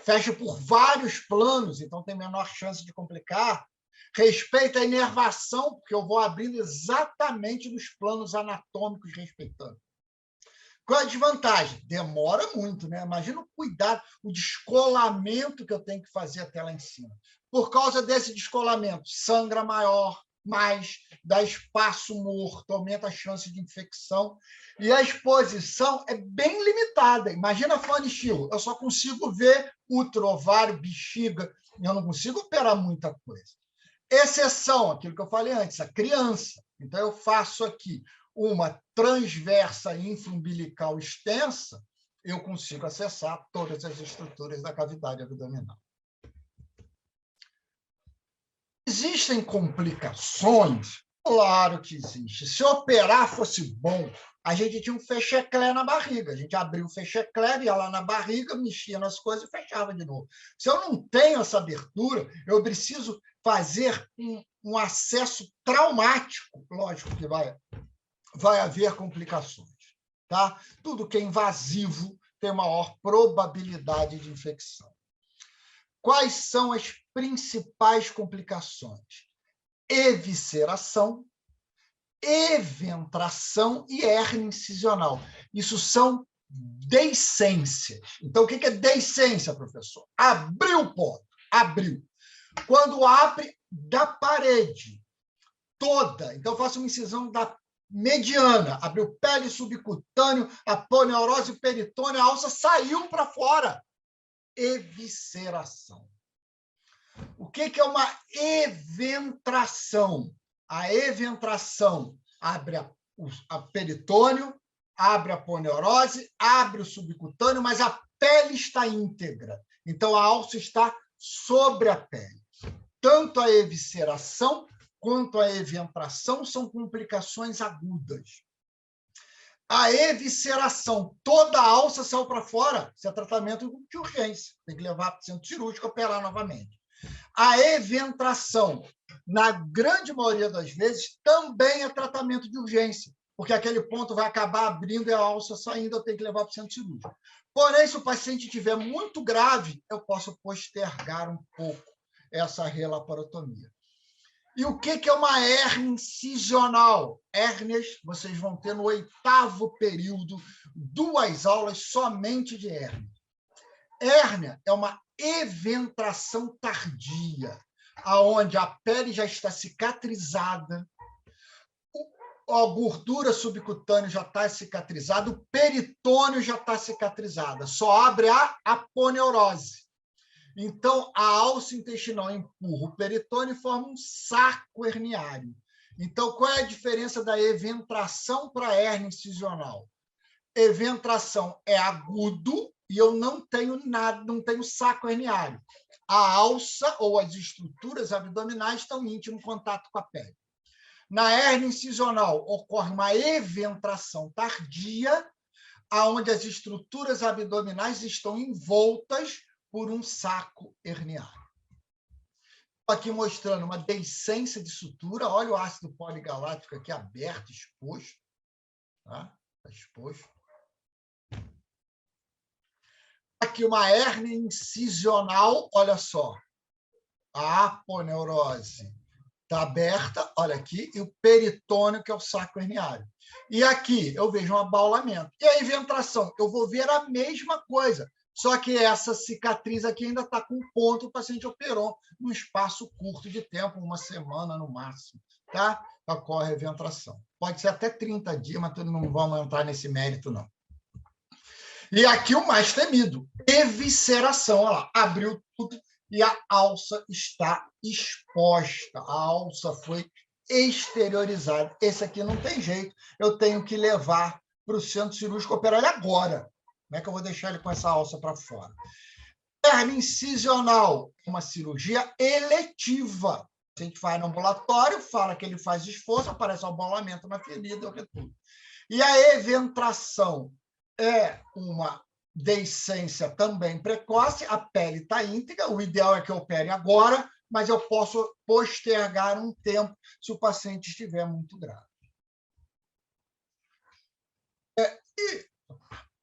fecha por vários planos, então tem menor chance de complicar. Respeita a inervação, porque eu vou abrindo exatamente nos planos anatômicos respeitando. Qual a desvantagem? Demora muito, né? Imagina o cuidado, o descolamento que eu tenho que fazer até lá em cima. Por causa desse descolamento, sangra maior, mais, dá espaço morto, aumenta a chance de infecção. E a exposição é bem limitada. Imagina a Fanny Steele, eu só consigo ver útero, ovário, bexiga, eu não consigo operar muita coisa. Exceção, aquilo que eu falei antes, a criança. Então, eu faço aqui uma transversa infraumbilical extensa, eu consigo acessar todas as estruturas da cavidade abdominal. Existem complicações? Claro que existe. Se operar fosse bom, a gente tinha um fecheclé na barriga. A gente abria o fecheclé, ia lá na barriga, mexia nas coisas e fechava de novo. Se eu não tenho essa abertura, eu preciso fazer um acesso traumático. Lógico que vai haver complicações. Tá? Tudo que é invasivo tem maior probabilidade de infecção. Quais são as principais complicações? Evisceração, eventração e hérnia incisional. Isso são deiscências. Então, o que é deiscência, professor? Abriu o ponto. Abriu. Quando abre da parede toda, então eu faço uma incisão da mediana, abriu pele subcutâneo, aponeurose peritônea, a alça saiu para fora. Evisceração. O que é uma eventração? A eventração abre a peritônio, abre a aponeurose, abre o subcutâneo, mas a pele está íntegra. Então, a alça está sobre a pele. Tanto a evisceração quanto a eventração são complicações agudas. A evisceração, toda a alça saiu para fora, isso é tratamento de urgência, tem que levar para o centro cirúrgico e operar novamente. A eventração, na grande maioria das vezes, também é tratamento de urgência, porque aquele ponto vai acabar abrindo e a alça saindo, eu tenho que levar para o centro cirúrgico. Porém, se o paciente estiver muito grave, eu posso postergar um pouco essa relaparotomia. E o que é uma hérnia incisional? Hérnias, vocês vão ter no 8º período, 2 aulas somente de hérnia. Hérnia é uma eventração tardia, aonde a pele já está cicatrizada, a gordura subcutânea já está cicatrizada, o peritônio já está cicatrizada, só abre a aponeurose. Então, a alça intestinal empurra o peritônio e forma um saco herniário. Então, qual é a diferença da eventração para a hérnia incisional? Eventração é agudo e eu não tenho nada, não tenho saco herniário. A alça ou as estruturas abdominais estão em íntimo contato com a pele. Na hérnia incisional, ocorre uma eventração tardia, onde as estruturas abdominais estão envoltas por um saco herniário. Aqui mostrando uma deiscência de sutura. Olha o ácido poligaláctico aqui aberto, exposto. Tá? Está exposto. Aqui uma hérnia incisional, olha só. A aponeurose está aberta, olha aqui, e o peritônio, que é o saco herniário. E aqui eu vejo um abaulamento. E a eventração? Eu vou ver a mesma coisa. Só que essa cicatriz aqui ainda está com ponto, o paciente operou num espaço curto de tempo, 1 semana no máximo, tá? Ocorre a eventração. Pode ser até 30 dias, mas não vamos entrar nesse mérito, não. E aqui o mais temido, evisceração. Olha lá, abriu tudo e a alça está exposta. A alça foi exteriorizada. Esse aqui não tem jeito, eu tenho que levar para o centro cirúrgico operar ele agora. Como é que eu vou deixar ele com essa alça para fora? Hernia incisional, uma cirurgia eletiva. A gente vai no ambulatório, fala que ele faz esforço, aparece um abolamento na ferida, eu retudo. E a eventração é uma deiscência também precoce, a pele está íntegra, o ideal é que eu opere agora, mas eu posso postergar um tempo se o paciente estiver muito grave. E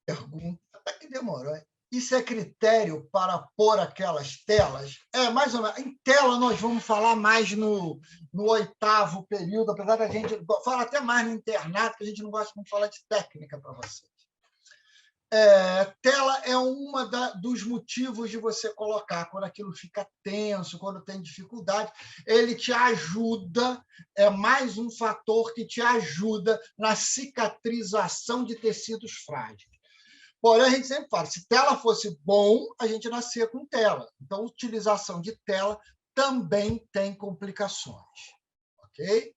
pergunta, até que demorou, hein? Isso é critério para pôr aquelas telas? Mais ou menos. Em tela, nós vamos falar mais no 8º período, apesar da gente falar até mais no internato, que a gente não gosta muito de falar de técnica para vocês. Tela é dos motivos de você colocar, quando aquilo fica tenso, quando tem dificuldade, ele te ajuda, é mais um fator que te ajuda na cicatrização de tecidos frágeis. Porém, a gente sempre fala, se tela fosse bom, a gente nascia com tela. Então, a utilização de tela também tem complicações. Ok?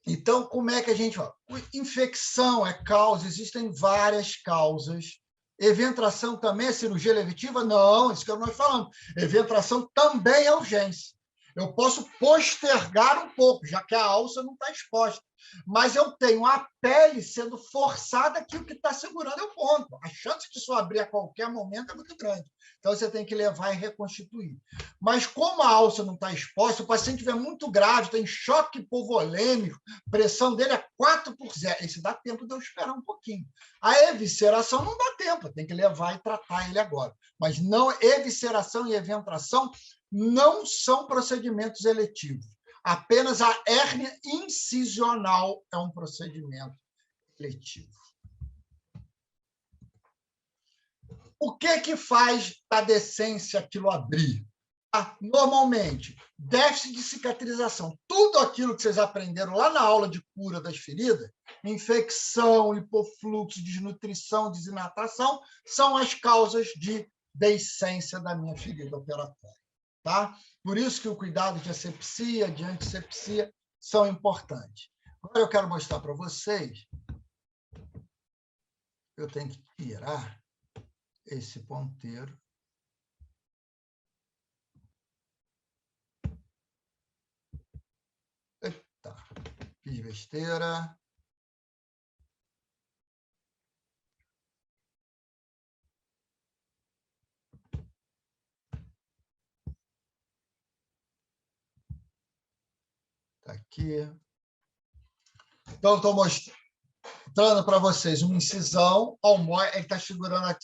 Então, como é que a gente fala? Infecção é causa, existem várias causas. Eventração também é cirurgia eletiva? Não, isso que nós falamos. Eventração também é urgência. Eu posso postergar um pouco, já que a alça não está exposta. Mas eu tenho a pele sendo forçada que o que está segurando é o ponto. A chance de isso abrir a qualquer momento é muito grande. Então, você tem que levar e reconstituir. Mas como a alça não está exposta, o paciente estiver muito grave, tem choque hipovolêmico, pressão dele é 4/0. Esse dá tempo de eu esperar um pouquinho. A evisceração não dá tempo, tem que levar e tratar ele agora. Mas não, evisceração e eventração não são procedimentos eletivos. Apenas a hérnia incisional é um procedimento eletivo. O que faz a decência aquilo abrir? Normalmente, déficit de cicatrização. Tudo aquilo que vocês aprenderam lá na aula de cura das feridas, infecção, hipofluxo, desnutrição, desidratação, são as causas de deiscência da minha ferida operatória. Tá? Por isso que o cuidado de asepsia, de antisepsia, são importantes. Agora eu quero mostrar para vocês. Eu tenho que tirar esse ponteiro. Eita, fiz besteira. Está aqui. Então, estou mostrando para vocês uma incisão. Ele está segurando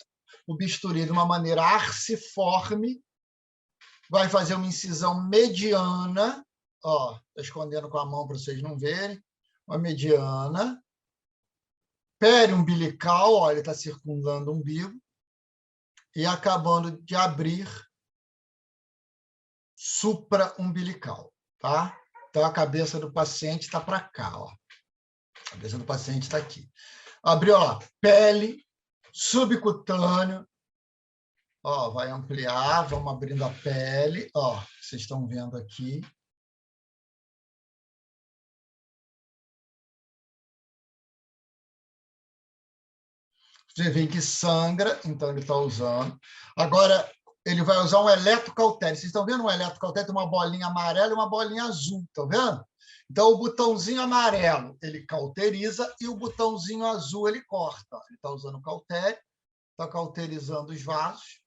o bisturi de uma maneira arciforme. Vai fazer uma incisão mediana. Estou escondendo com a mão para vocês não verem. Uma mediana. Periumbilical, ele está circundando o umbigo. E acabando de abrir supraumbilical. Tá? Então, a cabeça do paciente está para cá. Ó. A cabeça do paciente está aqui. Abriu lá, pele, subcutâneo. Ó, vai ampliar, vamos abrindo a pele. Ó, vocês estão vendo aqui. Você vê que sangra, então ele está usando. Agora, ele vai usar um eletrocautério. Vocês estão vendo um eletrocautério? Tem uma bolinha amarela e uma bolinha azul, estão vendo? Então, o botãozinho amarelo, ele cauteriza, e o botãozinho azul, ele corta. Ele está usando o cautério, está cauterizando os vasos.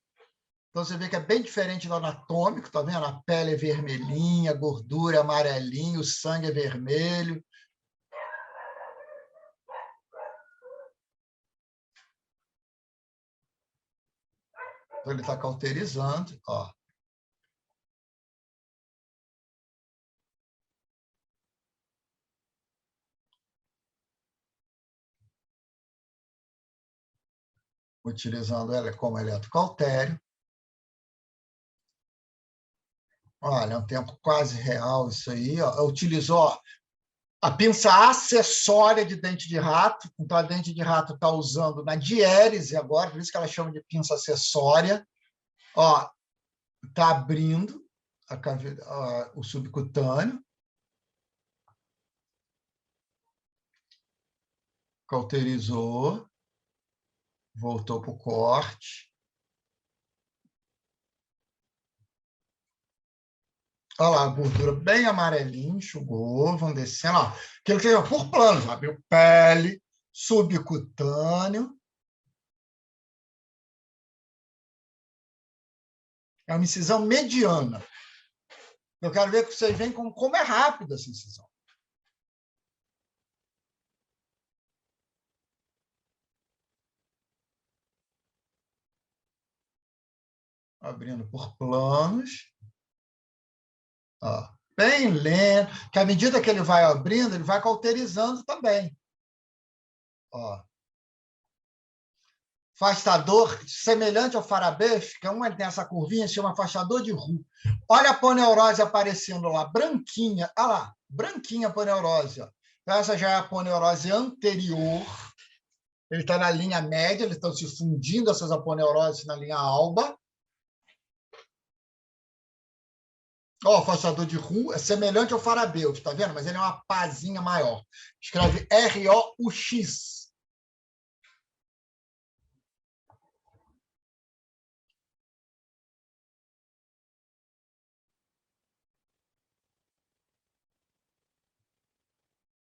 Então, você vê que é bem diferente do anatômico, está vendo? A pele é vermelhinha, a gordura é amarelinha, o sangue é vermelho. Então, ele está cauterizando, ó. Utilizando ela como eletrocautério. Olha, é um tempo quase real isso aí. Ó. Utilizou a pinça acessória de dente de rato. Então, a dente de rato está usando na diérese agora, por isso que ela chama de pinça acessória. Está abrindo o subcutâneo. Cauterizou. Voltou para o corte. Olha lá, a gordura bem amarelinha, enxugou, vão descendo. Ó, aquilo que é por planos, abriu pele, subcutâneo. É uma incisão mediana. Eu quero ver que vocês veem como é rápida essa incisão. Abrindo por planos. Ó, bem lento, que à medida que ele vai abrindo, ele vai cauterizando também. Ó. Afastador semelhante ao Farabef, que uma tem essa curvinha, se chama afastador de Roux. Olha a aponeurose aparecendo lá, branquinha. Olha lá, branquinha a aponeurose. Então, essa já é a aponeurose anterior. Ele está na linha média, eles estão se fundindo, essas aponeuroses, na linha alba. Ó, o afastador de Roux é semelhante ao Farabef, está vendo? Mas ele é uma pazinha maior. Escreve R-O-U-X.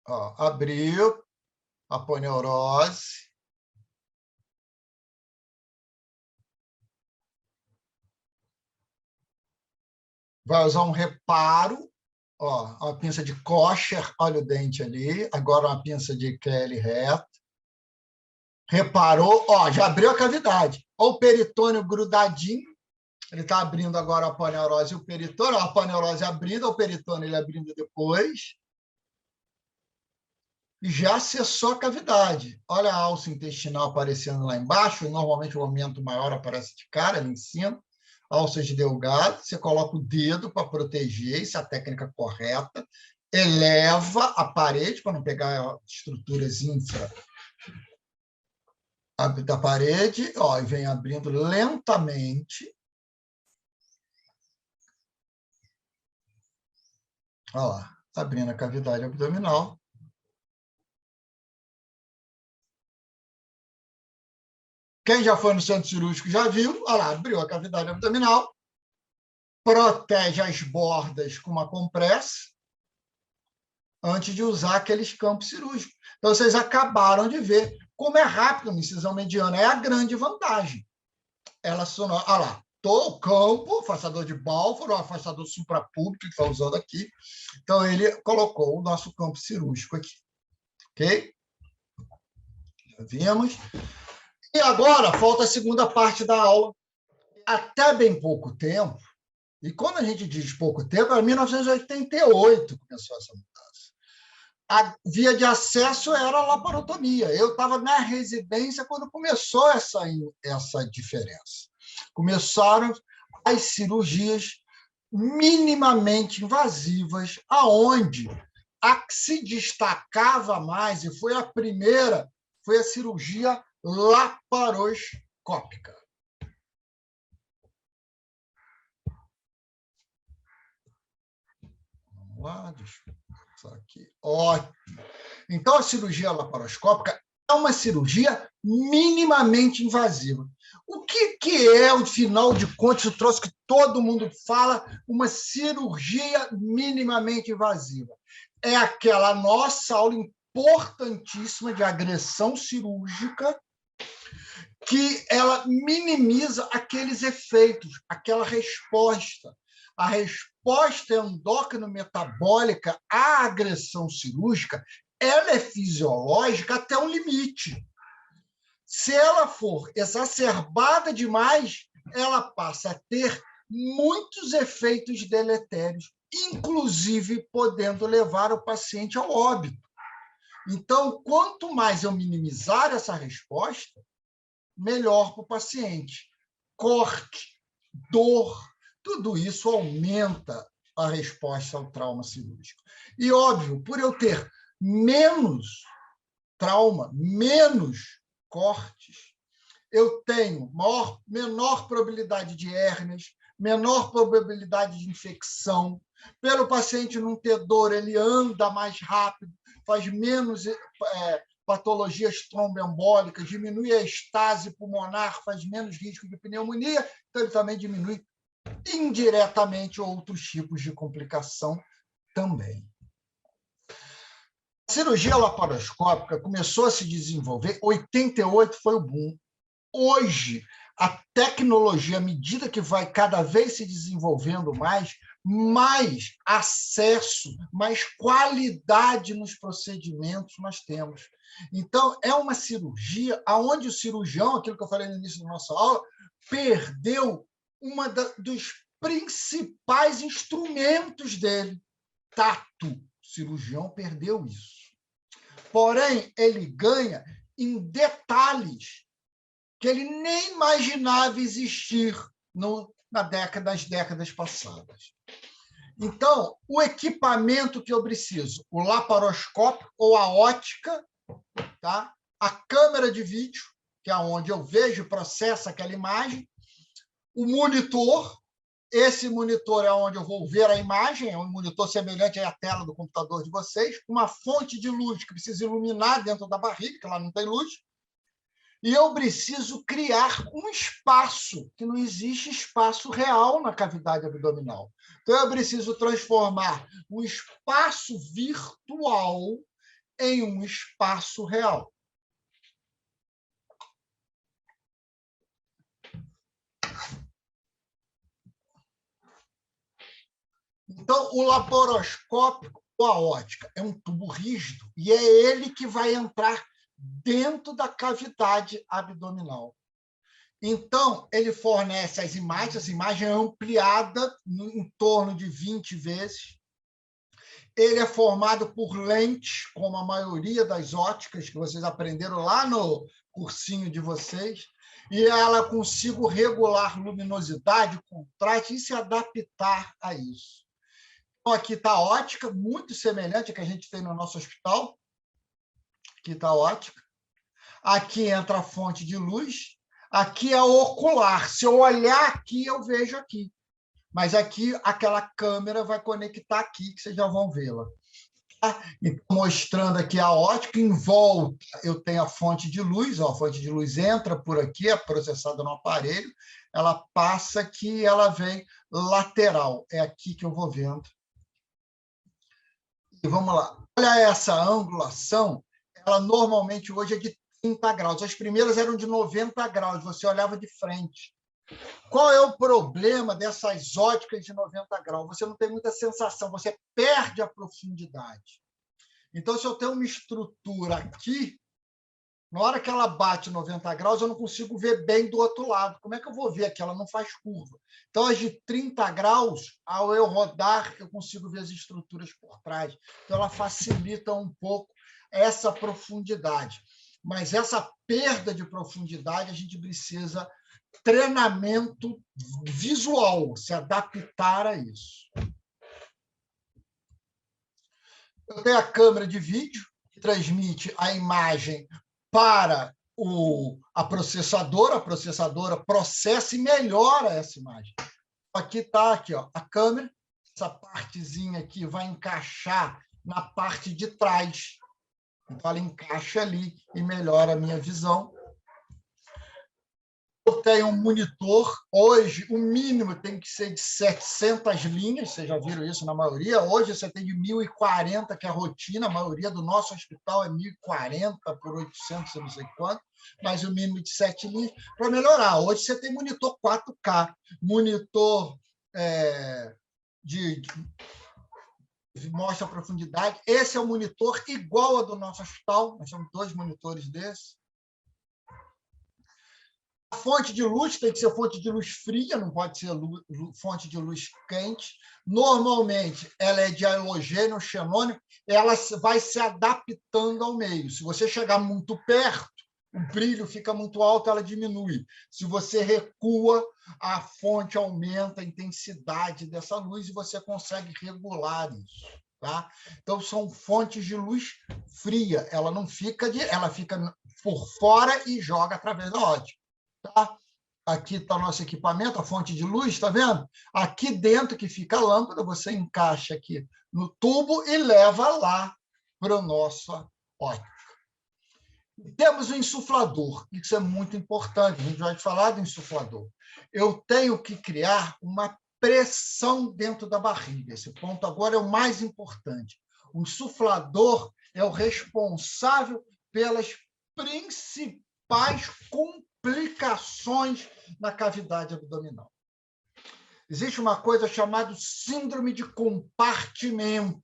Ó, abriu a aponeurose. Vai usar um reparo. Ó, uma pinça de Kosher, olha o dente ali. Agora uma pinça de Kelly reto. Reparou, ó, já abriu a cavidade. Ó, o peritônio grudadinho. Ele está abrindo agora a aponeurose e o peritônio. Ó, a aponeurose abrindo, o peritônio ele abrindo depois. E já acessou a cavidade. Olha a alça intestinal aparecendo lá embaixo. Normalmente o aumento maior aparece de cara ali em cima. Alças de Delgado, você coloca o dedo para proteger, isso é a técnica correta. Eleva a parede para não pegar estruturas infra da parede, ó, e vem abrindo lentamente. Olha lá, abrindo a cavidade abdominal. Quem já foi no centro cirúrgico já viu, olha lá, abriu a cavidade abdominal, protege as bordas com uma compressa, antes de usar aqueles campos cirúrgicos. Então, vocês acabaram de ver como é rápido uma incisão mediana. É a grande vantagem. Ela sonora, olha lá, o campo, afastador de Balfour, o afastador suprapúbico que está usando aqui. Então, ele colocou o nosso campo cirúrgico aqui. Ok? Já vimos. E agora, falta a segunda parte da aula. Até bem pouco tempo, e quando a gente diz pouco tempo, em 1988 começou essa mudança. A via de acesso era a laparotomia. Eu estava na residência quando começou essa diferença. Começaram as cirurgias minimamente invasivas, aonde a que se destacava mais, e foi a primeira, foi a cirurgia laparoscópica. Vamos lá, deixa eu passar aqui. Ótimo. Então, a cirurgia laparoscópica é uma cirurgia minimamente invasiva. O que é, no final de contas, o troço que todo mundo fala, uma cirurgia minimamente invasiva? É aquela nossa aula importantíssima de agressão cirúrgica, que ela minimiza aqueles efeitos, aquela resposta. A resposta endócrino-metabólica à agressão cirúrgica, ela é fisiológica até um limite. Se ela for exacerbada demais, ela passa a ter muitos efeitos deletérios, inclusive podendo levar o paciente ao óbito. Então, quanto mais eu minimizar essa resposta, melhor para o paciente. Corte, dor, tudo isso aumenta a resposta ao trauma cirúrgico. E, óbvio, por eu ter menos trauma, menos cortes, eu tenho menor probabilidade de hérnias, menor probabilidade de infecção. Pelo paciente não ter dor, ele anda mais rápido, faz menos patologias tromboembólicas, diminui a estase pulmonar, faz menos risco de pneumonia, então ele também diminui indiretamente outros tipos de complicação também. A cirurgia laparoscópica começou a se desenvolver, 88 foi o boom. Hoje, a tecnologia, à medida que vai cada vez se desenvolvendo mais acesso, mais qualidade nos procedimentos nós temos. Então, é uma cirurgia onde o cirurgião, aquilo que eu falei no início da nossa aula, perdeu dos principais instrumentos dele, tato. O cirurgião perdeu isso. Porém, ele ganha em detalhes que ele nem imaginava existir nas décadas passadas. Então, o equipamento que eu preciso, o laparoscópio ou a ótica, tá? A câmera de vídeo, que é onde eu vejo e processo aquela imagem, o monitor, esse monitor é onde eu vou ver a imagem, é um monitor semelhante à tela do computador de vocês, uma fonte de luz que precisa iluminar dentro da barriga, que lá não tem luz, e eu preciso criar um espaço, que não existe espaço real na cavidade abdominal. Então, eu preciso transformar um espaço virtual em um espaço real. Então, o laparoscópio ou a ótica é um tubo rígido e é ele que vai entrar dentro da cavidade abdominal. Então, ele fornece as imagens, essa imagem é ampliada em torno de 20 vezes. Ele é formado por lentes, como a maioria das óticas que vocês aprenderam lá no cursinho de vocês, e ela consigo regular luminosidade, contraste e se adaptar a isso. Então, aqui está a ótica, muito semelhante à que a gente tem no nosso hospital. Aqui está a ótica. Aqui entra a fonte de luz. Aqui é o ocular. Se eu olhar aqui, eu vejo aqui. Mas aqui, aquela câmera vai conectar aqui, que vocês já vão vê-la. Então, mostrando aqui a ótica, em volta eu tenho a fonte de luz. Ó, a fonte de luz entra por aqui, é processada no aparelho. Ela passa aqui e ela vem lateral. É aqui que eu vou vendo. E vamos lá. Olha essa angulação. Ela normalmente hoje é de 30 graus. As primeiras eram de 90 graus. Você olhava de frente. Qual é o problema dessas óticas de 90 graus? Você não tem muita sensação, você perde a profundidade. Então, se eu tenho uma estrutura aqui, na hora que ela bate 90 graus, eu não consigo ver bem do outro lado. Como é que eu vou ver aqui? Ela não faz curva. Então, as de 30 graus, ao eu rodar, eu consigo ver as estruturas por trás. Então, ela facilita um pouco essa profundidade. Mas essa perda de profundidade, a gente precisa treinamento visual, se adaptar a isso. Eu tenho a câmera de vídeo, que transmite a imagem para a processadora processa e melhora essa imagem. Aqui está aqui, ó, a câmera, essa partezinha aqui vai encaixar na parte de trás. Então, ela encaixa ali e melhora a minha visão. Eu tenho um monitor, hoje o mínimo tem que ser de 700 linhas, vocês já viram isso na maioria, hoje você tem de 1040, que é a rotina, a maioria do nosso hospital é 1040 por 800, eu não sei quanto, mas o mínimo de 7 linhas, para melhorar. Hoje você tem monitor 4K, monitor mostra a profundidade, esse é o monitor igual ao do nosso hospital, nós temos 2 monitores desses. A fonte de luz tem que ser fonte de luz fria, não pode ser fonte de luz quente. Normalmente, ela é de halogênio, xenônio, ela vai se adaptando ao meio. Se você chegar muito perto, o brilho fica muito alto, ela diminui. Se você recua, a fonte aumenta a intensidade dessa luz e você consegue regular isso. Tá? Então, são fontes de luz fria. Ela não fica ela fica por fora e joga através da ótica. Tá? Aqui está o nosso equipamento, a fonte de luz, está vendo? Aqui dentro que fica a lâmpada, você encaixa aqui no tubo e leva lá para a nossa ótica. Temos o insuflador, isso é muito importante, a gente vai falar do insuflador. Eu tenho que criar uma pressão dentro da barriga. Esse ponto agora é o mais importante. O insuflador é o responsável pelas principais complicações na cavidade abdominal. Existe uma coisa chamada síndrome de compartimento.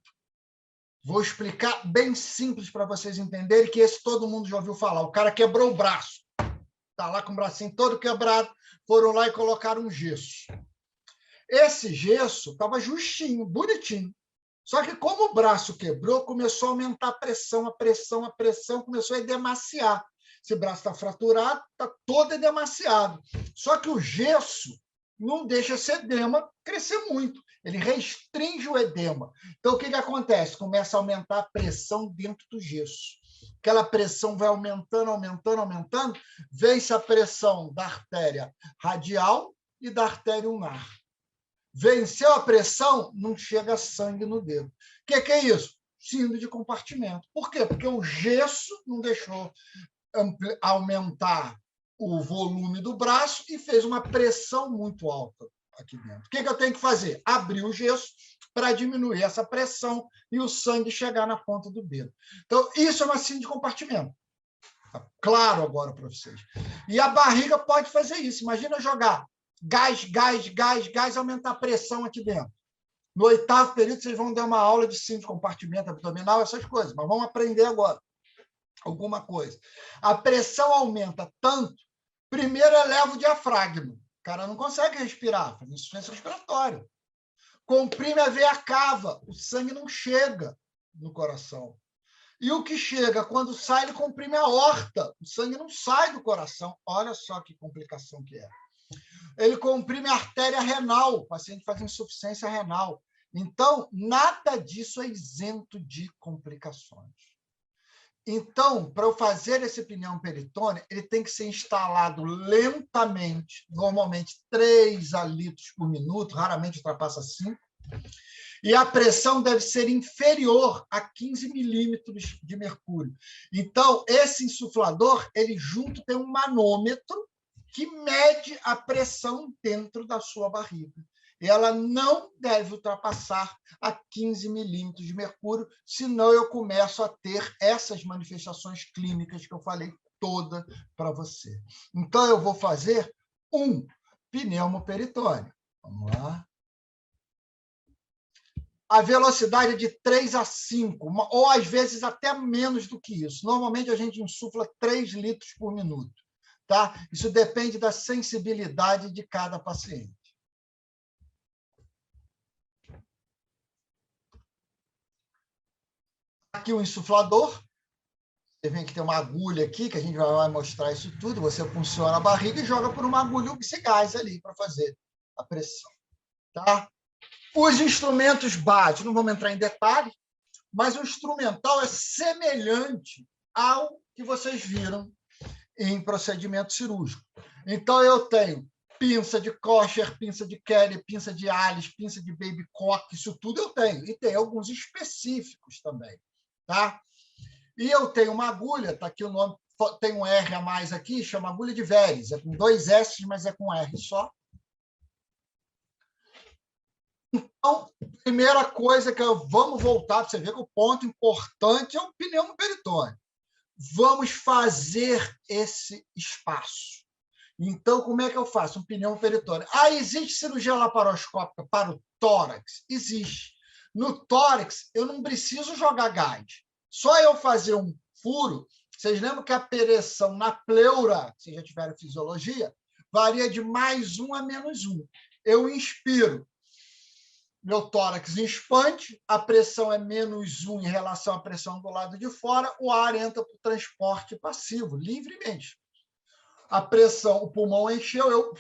Vou explicar bem simples para vocês entenderem, que esse todo mundo já ouviu falar. O cara quebrou o braço, está lá com o bracinho todo quebrado, foram lá e colocaram um gesso. Esse gesso estava justinho, bonitinho. Só que como o braço quebrou, começou a aumentar a pressão começou a edemaciar. Esse braço está fraturado, está todo edemaciado. Só que o gesso não deixa esse edema crescer muito. Ele restringe o edema. Então, o que acontece? Começa a aumentar a pressão dentro do gesso. Aquela pressão vai aumentando, vence a pressão da artéria radial e da artéria ulnar. Venceu a pressão, não chega sangue no dedo. O que é isso? Síndrome de compartimento. Por quê? Porque o gesso não deixou aumentar o volume do braço e fez uma pressão muito alta aqui dentro. O que eu tenho que fazer? Abrir o gesso para diminuir essa pressão e o sangue chegar na ponta do dedo. Então, isso é uma síndrome de compartimento. Tá claro agora para vocês. E a barriga pode fazer isso. Imagina jogar gás, aumentar a pressão aqui dentro. No 8º período, vocês vão dar uma aula de síndrome de compartimento abdominal, essas coisas, mas vamos aprender agora alguma coisa. A pressão aumenta tanto, primeiro eleva o diafragma. O cara não consegue respirar, faz insuficiência respiratória. Comprime a veia cava, o sangue não chega no coração. E o que chega, quando sai, ele comprime a aorta, o sangue não sai do coração. Olha só que complicação que é. Ele comprime a artéria renal, o paciente faz insuficiência renal. Então, nada disso é isento de complicações. Então, para eu fazer esse pneu peritônio, ele tem que ser instalado lentamente, normalmente 3 litros por minuto, raramente ultrapassa 5, e a pressão deve ser inferior a 15 milímetros de mercúrio. Então, esse insuflador, ele junto tem um manômetro que mede a pressão dentro da sua barriga. Ela não deve ultrapassar a 15 milímetros de mercúrio, senão eu começo a ter essas manifestações clínicas que eu falei toda para você. Então, eu vou fazer um pneumoperitônio. Vamos lá. A velocidade é de 3 a 5, ou às vezes até menos do que isso. Normalmente, a gente insufla 3 litros por minuto. Tá? Isso depende da sensibilidade de cada paciente. Aqui o insuflador. Você vê que tem uma agulha aqui, que a gente vai mostrar isso tudo. Você funciona a barriga e joga por uma agulha esse gás ali para fazer a pressão. Tá? Os instrumentos básicos, não vamos entrar em detalhe, mas o instrumental é semelhante ao que vocês viram em procedimento cirúrgico. Então, eu tenho pinça de Kosher, pinça de Kelly, pinça de Alice, pinça de Baby Cock, isso tudo eu tenho. E tem alguns específicos também. Tá? E eu tenho uma agulha, está aqui o nome, tem um R a mais aqui, chama agulha de Veres. É com 2 S, mas é com R só. Então, primeira coisa que vamos voltar para você ver que o ponto importante é o pneumoperitônio. Vamos fazer esse espaço. Então, como é que eu faço um pneumoperitônio? Existe cirurgia laparoscópica para o tórax? Existe. No tórax, eu não preciso jogar gás. Só eu fazer um furo, vocês lembram que a pressão na pleura, se já tiveram fisiologia, varia de +1 a -1. Eu inspiro, meu tórax expande, a pressão é -1 em relação à pressão do lado de fora, o ar entra para o transporte passivo, livremente. A pressão, o pulmão encheu, eu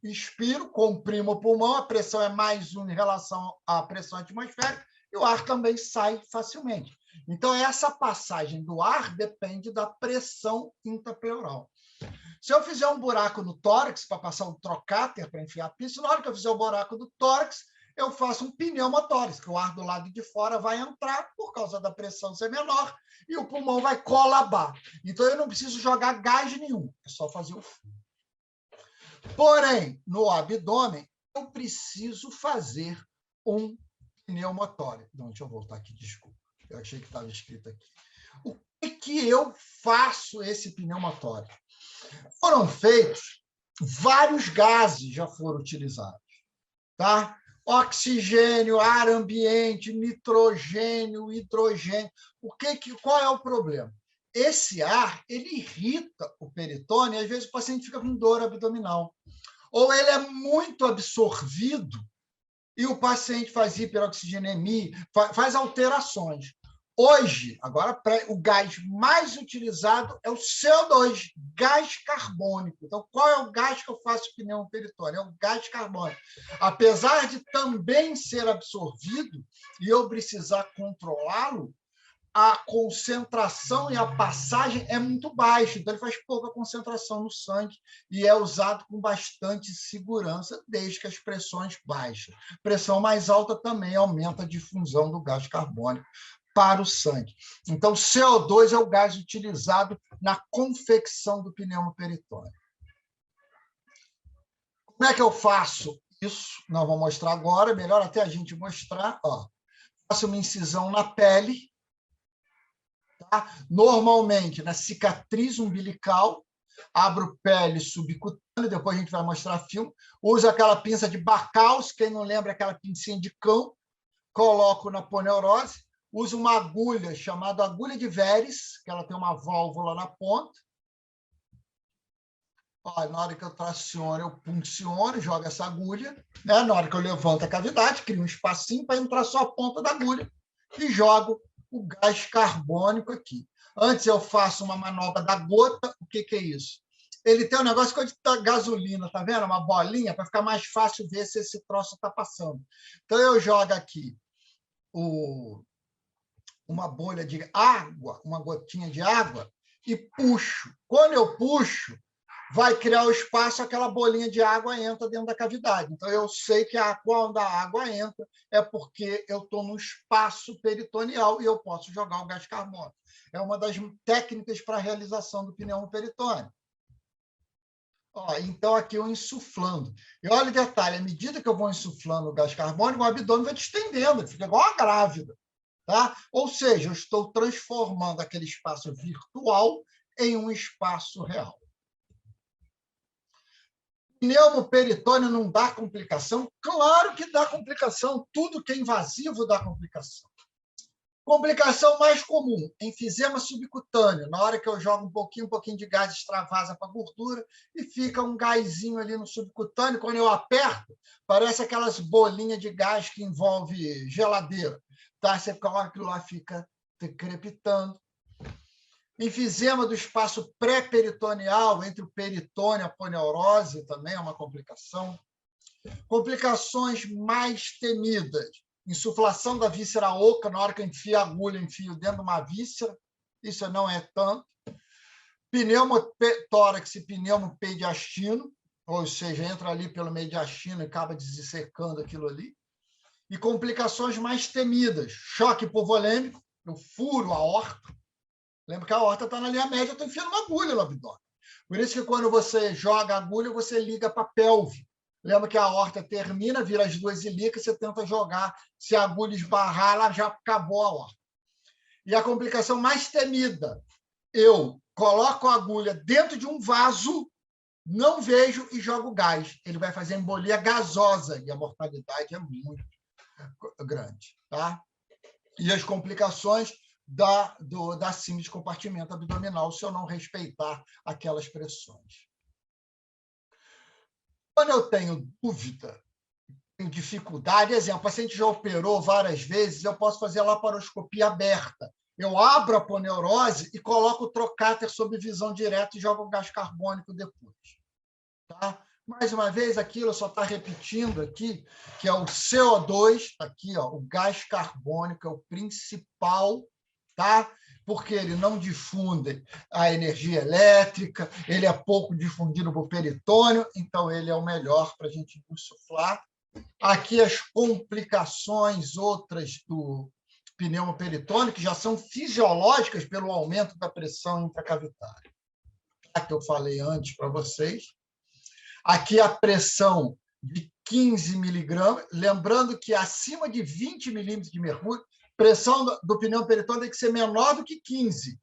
inspiro, comprimo o pulmão, a pressão é +1 em relação à pressão atmosférica, e o ar também sai facilmente. Então, essa passagem do ar depende da pressão intrapleural. Se eu fizer um buraco no tórax para passar um trocáter para enfiar a pista, na hora que eu fizer o buraco do tórax, eu faço um pneumotórax, que o ar do lado de fora vai entrar por causa da pressão ser menor e o pulmão vai colabar. Então, eu não preciso jogar gás nenhum, é só fazer o furo. Porém, no abdômen, eu preciso fazer um pneumotórax. Não, deixa eu voltar aqui, desculpa. Eu achei que estava escrito aqui. O que eu faço esse pneumotórax? Foram feitos vários gases, já foram utilizados, tá? Oxigênio, ar ambiente, nitrogênio, hidrogênio. Qual é o problema? Esse ar ele irrita o peritônio e às vezes o paciente fica com dor abdominal. Ou ele é muito absorvido e o paciente faz hiperoxigenemia, faz alterações. Hoje, agora, o gás mais utilizado é o CO2, gás carbônico. Então, qual é o gás que eu faço pneumoperitônio? É o gás carbônico. Apesar de também ser absorvido e eu precisar controlá-lo, a concentração e a passagem é muito baixa, então ele faz pouca concentração no sangue e é usado com bastante segurança, desde que as pressões baixas. Pressão mais alta também aumenta a difusão do gás carbônico para o sangue. Então, CO2 é o gás utilizado na confecção do pneumoperitônio. Como é que eu faço isso? Não vou mostrar agora, melhor até a gente mostrar. Ó, faço uma incisão na pele, tá? Normalmente na cicatriz umbilical, abro pele subcutânea, depois a gente vai mostrar filme, uso aquela pinça de Barcaus, quem não lembra aquela pincinha de cão, coloco na aponeurose, uso uma agulha chamada agulha de Veres, que ela tem uma válvula na ponta. Ó, na hora que eu traciono, eu punciono, jogo essa agulha. Né? Na hora que eu levanto a cavidade, crio um espacinho para entrar só a ponta da agulha e jogo o gás carbônico aqui. Antes eu faço uma manobra da gota. O que é isso? Ele tem um negócio de gasolina, tá vendo? Uma bolinha, para ficar mais fácil ver se esse troço está passando. Então, eu jogo aqui uma bolha de água, uma gotinha de água, e puxo. Quando eu puxo, vai criar o espaço, aquela bolinha de água entra dentro da cavidade. Então, eu sei que quando a água entra é porque eu estou no espaço peritoneal e eu posso jogar o gás carbônico. É uma das técnicas para a realização do pneumoperitônio. Ó, então, aqui eu insuflando. E olha o detalhe, à medida que eu vou insuflando o gás carbônico, o abdômen vai distendendo, fica igual uma grávida. Tá? Ou seja, eu estou transformando aquele espaço virtual em um espaço real. Pneumoperitônio não dá complicação? Claro que dá complicação. Tudo que é invasivo dá complicação. Complicação mais comum, enfisema subcutâneo. Na hora que eu jogo um pouquinho de gás extravasa para a gordura e fica um gásinho ali no subcutâneo. Quando eu aperto, parece aquelas bolinhas de gás que envolve geladeira. Tá? Você coloca aquilo lá, fica crepitando. Enfisema do espaço pré-peritoneal, entre o peritônio e a aponeurose, também é uma complicação. Complicações mais temidas. Insuflação da víscera oca, na hora que eu enfio a agulha, enfio dentro de uma víscera. Isso não é tanto. Pneumotórax e pneumopediastino, ou seja, entra ali pelo mediastino e acaba dissecando aquilo ali. E complicações mais temidas. Choque hipovolêmico, eu furo a aorta. Lembra que a aorta está na linha média, eu estou enfiando uma agulha no abdômen. Por isso que quando você joga a agulha, você liga para a pelve. Lembra que a aorta termina, vira as duas ilíacas, você tenta jogar. Se a agulha esbarrar, ela já acabou a aorta. E a complicação mais temida, eu coloco a agulha dentro de um vaso, não vejo e jogo gás. Ele vai fazer embolia gasosa e a mortalidade é muito grande. Tá? E as complicações da síndrome de compartimento abdominal, se eu não respeitar aquelas pressões. Quando eu tenho dúvida, tenho dificuldade, exemplo, o paciente já operou várias vezes, eu posso fazer a laparoscopia aberta. Eu abro a aponeurose e coloco o trocáter sob visão direta e jogo o gás carbônico depois. Tá? Mais uma vez, aquilo só está repetindo aqui, que é o CO2, aqui, ó, o gás carbônico é o principal, tá? Porque ele não difunde a energia elétrica, ele é pouco difundido para o peritônio, então ele é o melhor para a gente insuflar. Aqui as complicações outras do pneumo peritônio, que já são fisiológicas pelo aumento da pressão intracavitária. Que eu falei antes para vocês. Aqui a pressão de 15 miligramas, lembrando que acima de 20 milímetros de mercúrio, pressão do pneumo peritônio tem que ser menor do que 15.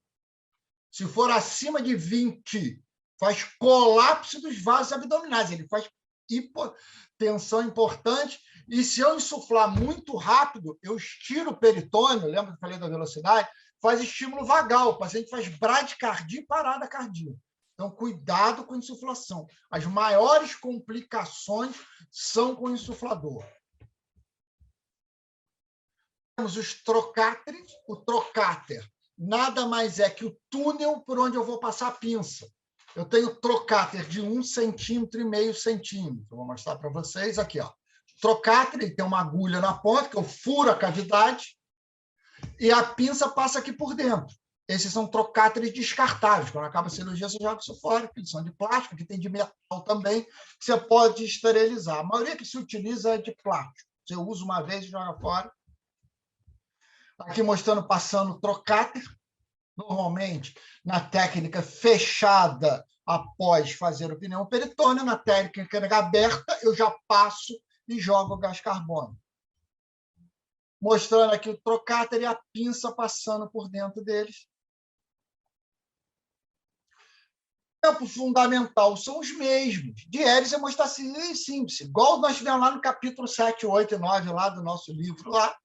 Se for acima de 20, faz colapso dos vasos abdominais, ele faz hipotensão importante, e se eu insuflar muito rápido, eu estiro o peritônio, lembra que eu falei da velocidade? Faz estímulo vagal, o paciente faz bradicardia e parada cardíaca. Então, cuidado com a insuflação. As maiores complicações são com o insuflador. Temos os trocáteres. O trocáter nada mais é que o túnel por onde eu vou passar a pinça. Eu tenho trocáter de 1,5 centímetro. Vou mostrar para vocês aqui. Ó. Trocáter, ele tem uma agulha na ponta, que eu furo a cavidade, e a pinça passa aqui por dentro. Esses são trocáteres descartáveis. Quando acaba a cirurgia, você joga isso fora, porque eles são de plástico, que tem de metal também, que você pode esterilizar. A maioria que se utiliza é de plástico. Você usa uma vez e joga fora. Aqui mostrando passando o trocáter. Normalmente, na técnica fechada, após fazer o pneumo peritônio, na técnica aberta, eu já passo e jogo o gás carbônico. Mostrando aqui o trocáter e a pinça passando por dentro deles. O tempo fundamental são os mesmos. De hélice, hemostasia simples, igual nós tivemos lá no capítulo 7, 8 e 9 lá do nosso livro. Lá.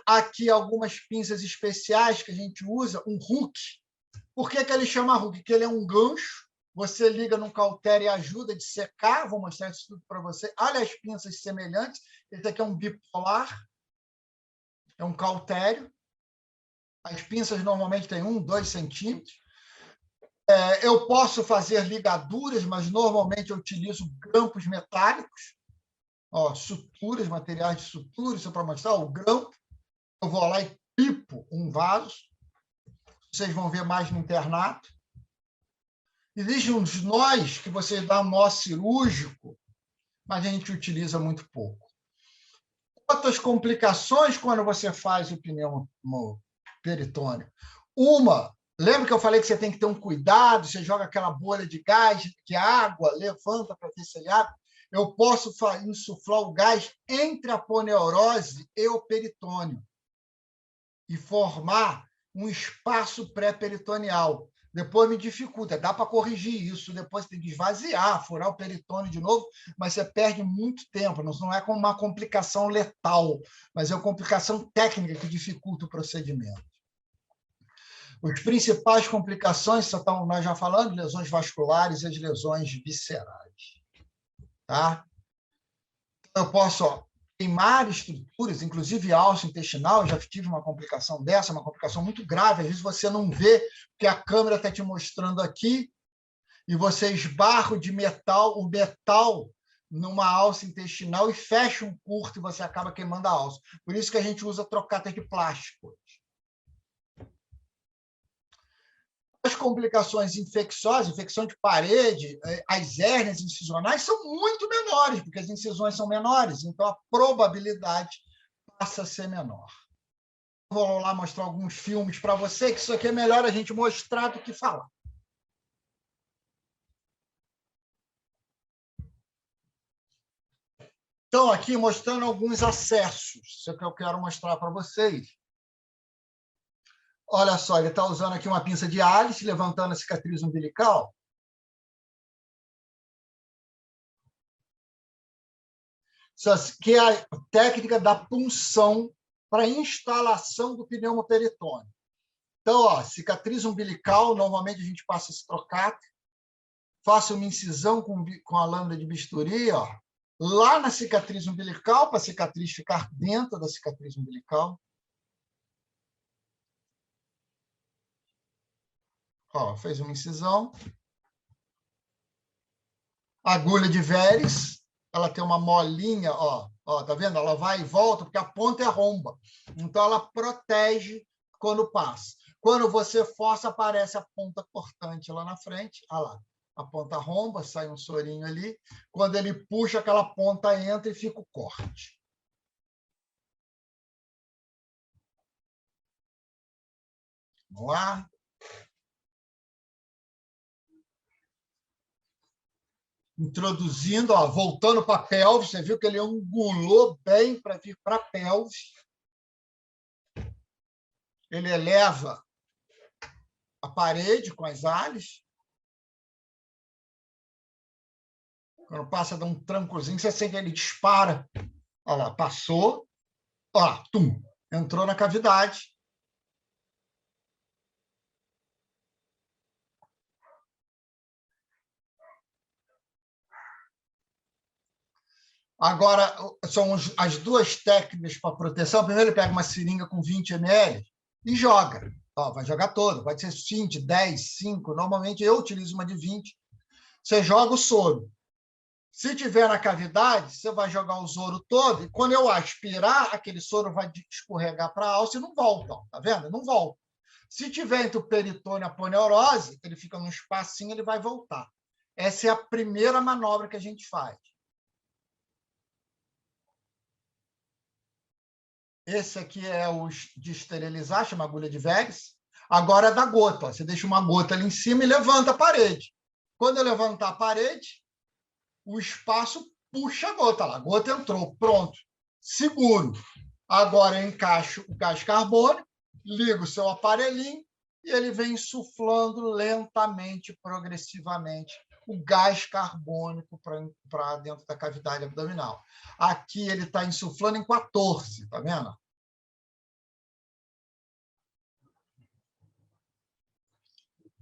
Aqui algumas pinças especiais que a gente usa, um hook. Por que ele chama hook? Porque ele é um gancho, você liga num cautério e ajuda de secar. Vou mostrar isso tudo para você. Olha as pinças semelhantes. Esse aqui é um bipolar, é um cautério. As pinças normalmente têm 1, 2 centímetros. Eu posso fazer ligaduras, mas normalmente eu utilizo grampos metálicos, suturas, materiais de sutura, isso é para mostrar o grampo. Eu vou lá e pipo um vaso. Vocês vão ver mais no internato. Existem uns nós que você dá nó cirúrgico, mas a gente utiliza muito pouco. Outras complicações quando você faz o pneumo peritônio. Lembra que eu falei que você tem que ter um cuidado, você joga aquela bolha de gás, que a água levanta para ver se ele abre. Eu posso insuflar o gás entre a aponeurose e o peritônio e formar um espaço pré-peritoneal. Depois me dificulta, dá para corrigir isso, depois tem que esvaziar, furar o peritônio de novo, mas você perde muito tempo, não é como uma complicação letal, mas é uma complicação técnica que dificulta o procedimento. As principais complicações, nós já falamos, lesões vasculares e as lesões viscerais. Tá? Eu posso queimar estruturas, inclusive alça intestinal, eu já tive uma complicação dessa, uma complicação muito grave, às vezes você não vê, porque a câmera está te mostrando aqui, e você esbarra o metal numa alça intestinal e fecha um curto e você acaba queimando a alça. Por isso que a gente usa trocáter de plástico. As complicações infecciosas, infecção de parede, as hérnias incisionais são muito menores, porque as incisões são menores, então a probabilidade passa a ser menor. Vou lá mostrar alguns filmes para você, que isso aqui é melhor a gente mostrar do que falar. Então, aqui mostrando alguns acessos, isso é que eu quero mostrar para vocês. Olha só, ele está usando aqui uma pinça de Alice, levantando a cicatriz umbilical. Que é a técnica da punção para instalação do pneumo peritônio. Então, cicatriz umbilical, normalmente a gente passa esse trocáter, faço uma incisão com a lâmina de bisturi, lá na cicatriz umbilical, para a cicatriz ficar dentro da cicatriz umbilical. Fez uma incisão. Agulha de Veres, ela tem uma molinha, tá vendo? Ela vai e volta, porque a ponta é romba. Então, ela protege quando passa. Quando você força, aparece a ponta cortante lá na frente. Olha lá. a ponta romba, sai um sorinho ali. Quando ele puxa, aquela ponta entra e fica o corte. Vamos lá? Introduzindo, ó, voltando para a pelve, você viu que ele angulou bem para vir para a pelve. Ele eleva a parede com as ales. Quando passa, dá um trancozinho, você sente que ele dispara. Olha lá, passou. Olha lá, tum, entrou na cavidade. Agora, são as duas técnicas para proteção. Primeiro, ele pega uma seringa com 20 ml e joga. Ó, vai jogar todo. Pode ser 20, 10, 5. Normalmente, eu utilizo uma de 20. Você joga o soro. Se tiver na cavidade, você vai jogar o soro todo e quando eu aspirar, aquele soro vai escorregar para a alça e não volta. Ó, tá vendo? Não volta. Se tiver entre o peritônio e a aponeurose, ele fica num espacinho, ele vai voltar. Essa é a primeira manobra que a gente faz. Esse aqui é o de esterilizar, chama agulha de Vegas. Agora é da gota. Ó. Você deixa uma gota ali em cima e levanta a parede. Quando eu levantar a parede, o espaço puxa a gota lá. A gota entrou, pronto. Seguro. Agora eu encaixo o gás carbônico, ligo o seu aparelhinho e ele vem insuflando lentamente, progressivamente, o gás carbônico para dentro da cavidade abdominal. Aqui ele está insuflando em 14, tá vendo?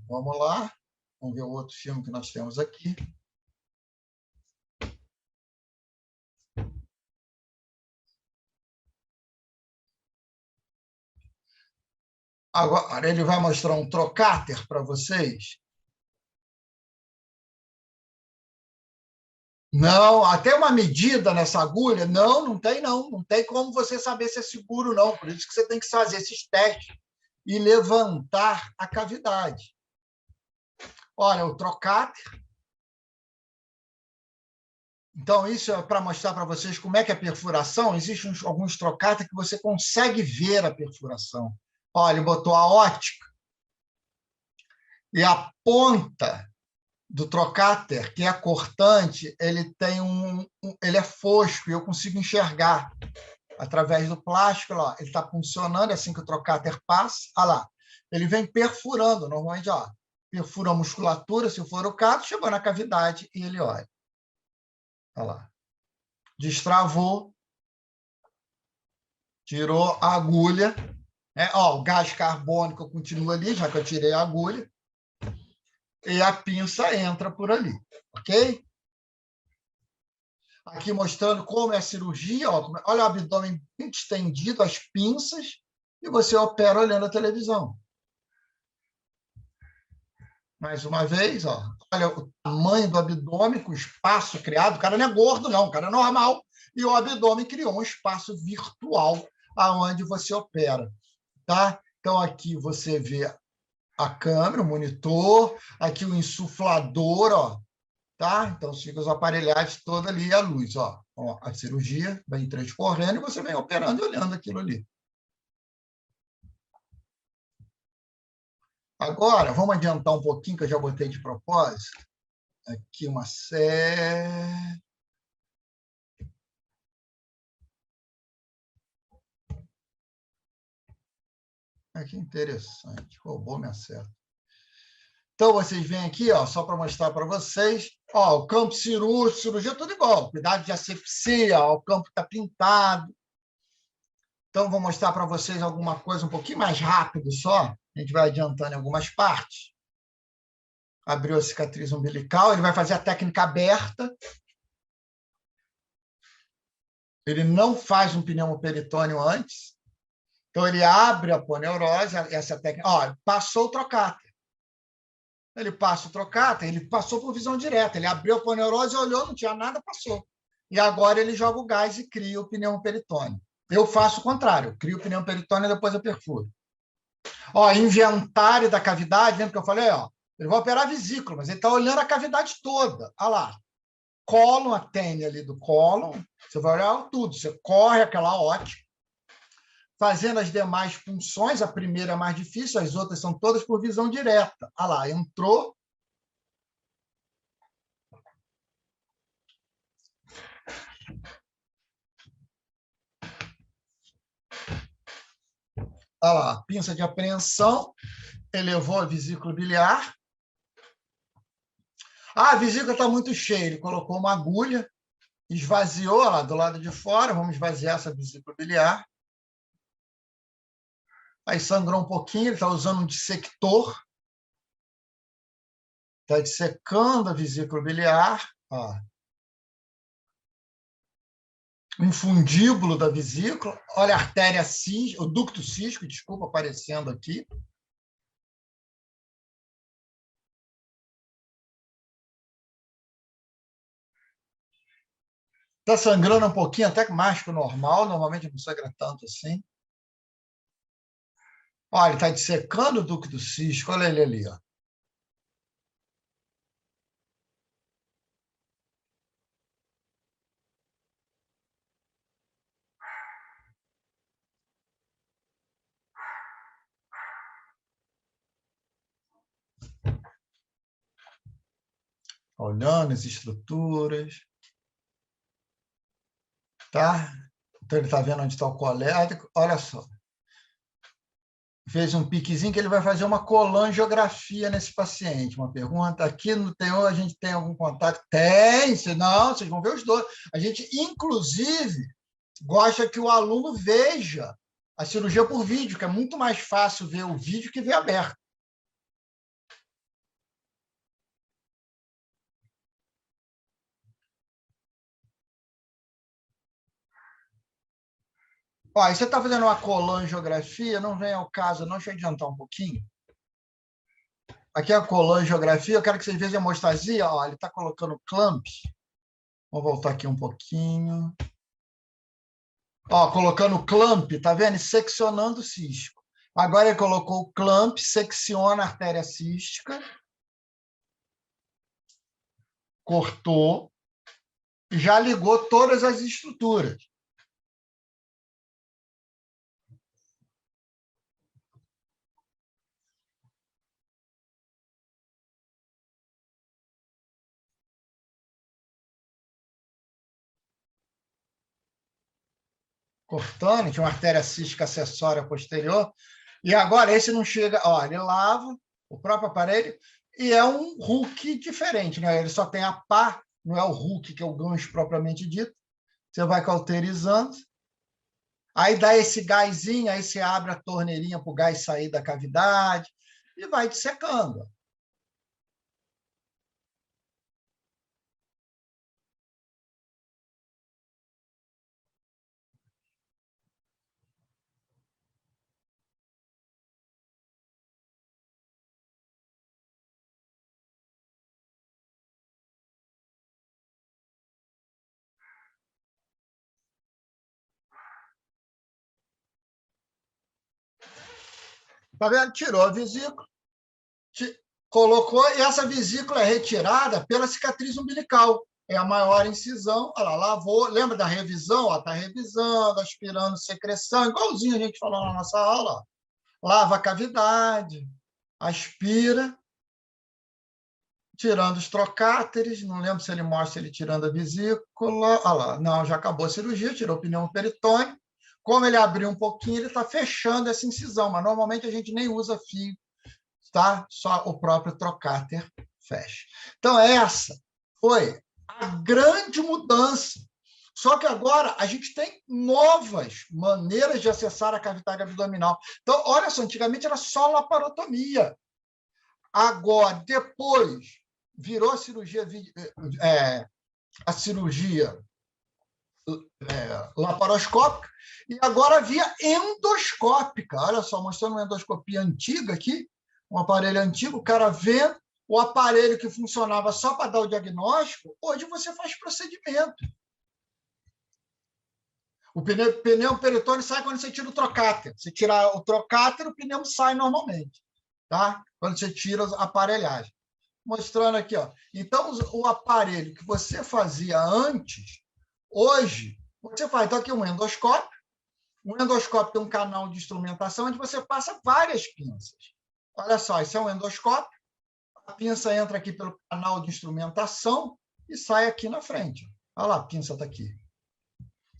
Vamos lá. Vamos ver o outro filme que nós temos aqui. Agora ele vai mostrar um trocáter para vocês. Não, até uma medida nessa agulha, não tem não. Não tem como você saber se é seguro, não. Por isso que você tem que fazer esses testes e levantar a cavidade. Olha, o trocáter. Então, isso é para mostrar para vocês como é que é a perfuração. Existem alguns trocáter que você consegue ver a perfuração. Olha, ele botou a ótica e a ponta do trocáter, que é cortante, ele tem ele é fosco e eu consigo enxergar através do plástico. Ó, ele está funcionando assim que o trocáter passa. Olha lá, ele vem perfurando, normalmente, ó, perfura a musculatura, se for o caso, chegou na cavidade e ele olha. Olha lá. Destravou, tirou a agulha. Ó, o gás carbônico continua ali, já que eu tirei a agulha. E a pinça entra por ali, ok? Aqui mostrando como é a cirurgia. Ó, olha o abdômen bem estendido, as pinças, e você opera olhando a televisão. Mais uma vez, ó, olha o tamanho do abdômen, com o espaço criado. O cara não é gordo, não, o cara é normal. E o abdômen criou um espaço virtual aonde você opera. Tá? Então, aqui você vê a câmera, o monitor, aqui o insuflador, ó, tá? Então, fica os aparelhagens todos ali e a luz, ó. Ó, a cirurgia vem transcorrendo e você vem operando e olhando aquilo ali. Agora, vamos adiantar um pouquinho, que eu já botei de propósito. Aqui uma série. Que interessante. Roubou minha seta. Então, vocês vêm aqui, ó, só para mostrar para vocês. Ó, o campo cirúrgico, cirurgia, tudo igual. Cuidado de asepsia, ó, o campo está pintado. Então, vou mostrar para vocês alguma coisa um pouquinho mais rápido só. A gente vai adiantando em algumas partes. Abriu a cicatriz umbilical, ele vai fazer a técnica aberta. Ele não faz um pneumoperitônio antes. Então, ele abre a aponeurose, essa técnica. Ó, passou o trocáter. Ele passa o trocáter, ele passou por visão direta. Ele abriu a aponeurose, olhou, não tinha nada, passou. E agora ele joga o gás e cria o pneumoperitônio. Eu faço o contrário, eu crio o pneumoperitônio e depois eu perfuro. Ó, inventário da cavidade, lembra que eu falei? Ó, Ele vai operar a vesícula, mas ele está olhando a cavidade toda. Olha lá. Cólon, a tênia ali do cólon, você vai olhar tudo. Você corre aquela ótica, fazendo as demais punções. A primeira é mais difícil, as outras são todas por visão direta. Olha lá, entrou. Olha lá, pinça de apreensão, elevou a vesícula biliar. Ah, a vesícula está muito cheia. Ele colocou uma agulha, esvaziou lá do lado de fora. Vamos esvaziar essa vesícula biliar. Aí sangrou um pouquinho, ele está usando um dissector. Está dissecando a vesícula biliar. Ó. Um fundíbulo da vesícula. Olha a artéria cística, o ducto cístico, desculpa, aparecendo aqui. Está sangrando um pouquinho, até mais que o normal. Normalmente não sangra tanto assim. Olha, ele está dissecando o ducto cístico. Olha ele ali, ó. Olhando as estruturas. Tá? Então, ele está vendo onde está o colético. Olha só. Fez um piquezinho que ele vai fazer uma colangiografia nesse paciente. Uma pergunta, aqui no TEO a gente tem algum contato? Tem, não, vocês vão ver os dois. A gente, inclusive, gosta que o aluno veja a cirurgia por vídeo, que é muito mais fácil ver o vídeo que ver aberto. Ó, aí você está fazendo uma colangiografia, não vem ao caso, não, deixa eu adiantar um pouquinho. Aqui é a colangiografia, eu quero que vocês vejam a hemostasia. Ó, ele está colocando clamp. Vou voltar aqui um pouquinho. Ó, colocando o clamp, tá vendo? Seccionando o cístico. Agora ele colocou o clamp, secciona a artéria cística, cortou, e já ligou todas as estruturas. Cortando, tinha uma artéria cística acessória posterior, e agora esse não chega, ó, ele lava o próprio aparelho, e é um hook diferente, né? Ele só tem a pá, não é o hook, que é o gancho propriamente dito. Você vai cauterizando, aí dá esse gásinho, aí você abre a torneirinha para o gás sair da cavidade e vai dissecando. Tá vendo? Tirou a vesícula, colocou, e essa vesícula é retirada pela cicatriz umbilical. É a maior incisão. Olha lá, lavou. Lembra da revisão? Está revisando, aspirando secreção, igualzinho a gente falou na nossa aula. Lava a cavidade, aspira, tirando os trocáteres. Não lembro se ele mostra ele tirando a vesícula. Olha lá, não, já acabou a cirurgia, tirou o pneu peritônio. Como ele abriu um pouquinho, ele está fechando essa incisão, mas normalmente a gente nem usa fio, tá? Só o próprio trocáter fecha. Então, essa foi a grande mudança. Só que agora a gente tem novas maneiras de acessar a cavidade abdominal. Então, olha só, antigamente era só laparotomia. Agora, depois, virou a cirurgia laparoscópica, e agora via endoscópica. Olha só, mostrando uma endoscopia antiga aqui, um aparelho antigo, o cara vendo o aparelho que funcionava só para dar o diagnóstico, hoje você faz procedimento. O pneu peritônio sai quando você tira o trocáter. Se tirar o trocáter, o pneu sai normalmente. tá? Quando você tira a aparelhagem. Mostrando aqui, ó. Então, o aparelho que você fazia antes, hoje, você faz. Então, aqui um endoscópio. O endoscópio tem um canal de instrumentação onde você passa várias pinças. Olha só, esse é um endoscópio. A pinça entra aqui pelo canal de instrumentação e sai aqui na frente. Olha lá, a pinça está aqui.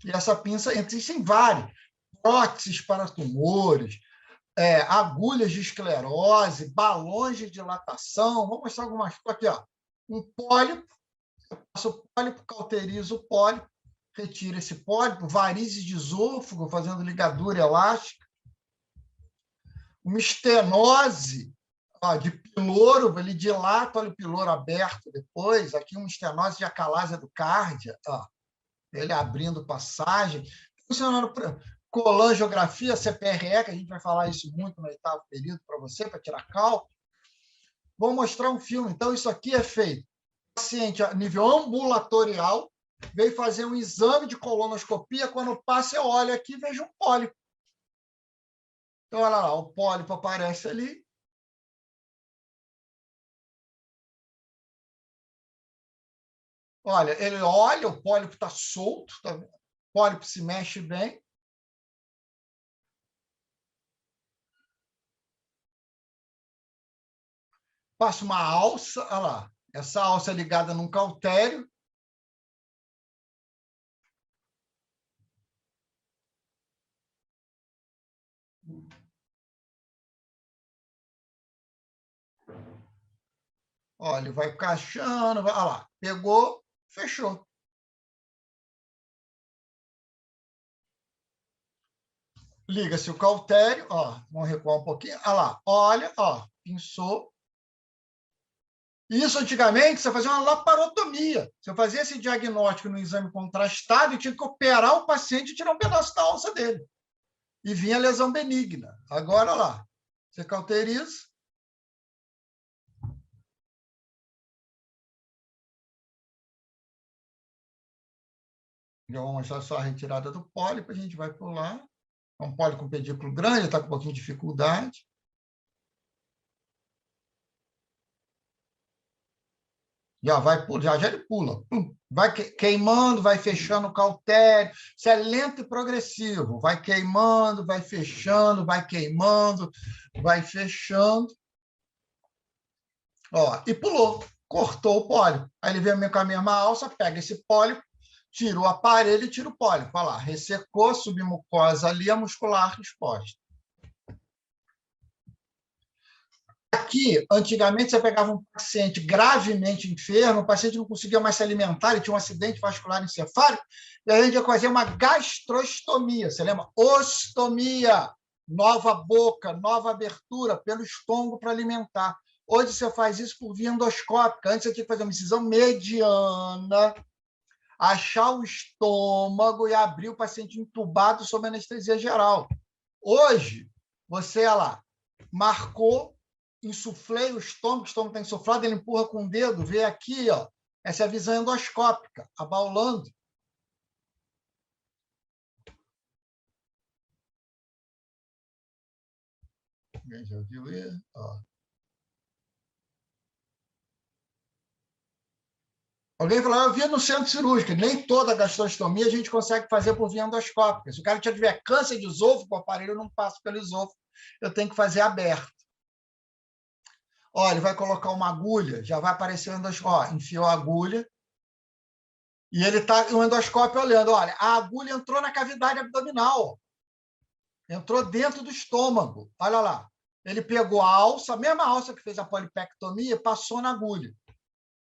E essa pinça, existem várias. Próteses para tumores, agulhas de esclerose, balões de dilatação. Vou mostrar algumas coisas aqui. Ó. Um pólipo, eu passo o pólipo, cauterizo o pólipo, retira esse pólipo, varizes de esôfago, fazendo ligadura elástica. Uma estenose de piloro, ele dilata, olha o piloro aberto depois. Aqui uma estenose de acalásia do cárdia, ele abrindo passagem. Funcionando colangiografia, CPRE, que a gente vai falar isso muito no 8º período para você, para tirar cálculo. Vou mostrar um filme. Então, isso aqui é feito. O paciente, a nível ambulatorial, veio fazer um exame de colonoscopia. Quando passa, eu olho aqui e vejo um pólipo. Então, olha lá, o pólipo aparece ali. Olha, ele olha, o pólipo está solto, tá? O pólipo se mexe bem. Passa uma alça, olha lá, essa alça é ligada num cautério. Olha, ele vai encaixando, olha lá, pegou, fechou. Liga-se o cautério, vamos recuar um pouquinho, olha lá, olha, pinçou. Isso, antigamente, você fazia uma laparotomia. Você fazia esse diagnóstico no exame contrastado e tinha que operar o paciente e tirar um pedaço da alça dele. E vinha a lesão benigna. Agora, olha lá, você cauteriza. Já vou mostrar só a retirada do pólipo, a gente vai pular. É um pólipo com pedículo grande, está com um pouquinho de dificuldade. Já ele pula. Vai queimando, vai fechando o cautério. Isso é lento e progressivo. Vai queimando, vai fechando, vai queimando, vai fechando. E pulou. Cortou o pólipo. Aí ele vem com a mesma alça, pega esse pólipo, tira o aparelho e tira o pólipo. Olha lá, ressecou a submucosa ali, a muscular exposta. Aqui, antigamente, você pegava um paciente gravemente enfermo, o paciente não conseguia mais se alimentar, ele tinha um acidente vascular encefálico, e a gente ia fazer uma gastrostomia. Você lembra? Ostomia, nova boca, nova abertura pelo estômago para alimentar. Hoje você faz isso por via endoscópica. Antes você tinha que fazer uma incisão mediana, achar o estômago e abrir o paciente entubado sob anestesia geral. Hoje, você, olha lá, marcou, insuflei o estômago está insuflado, ele empurra com o dedo, vê aqui, essa é a visão endoscópica, abaulando. Já viu aí? Alguém falou, eu vi no centro cirúrgico, nem toda gastrostomia a gente consegue fazer por via endoscópica. Se o cara tiver câncer de esôfago, o aparelho não passa pelo esôfago, eu tenho que fazer aberto. Olha, ele vai colocar uma agulha, já vai aparecer o endoscópio. Enfiou a agulha e ele está o endoscópio olhando. Olha, a agulha entrou na cavidade abdominal. Entrou dentro do estômago. Olha lá. Ele pegou a alça, a mesma alça que fez a polipectomia, passou na agulha.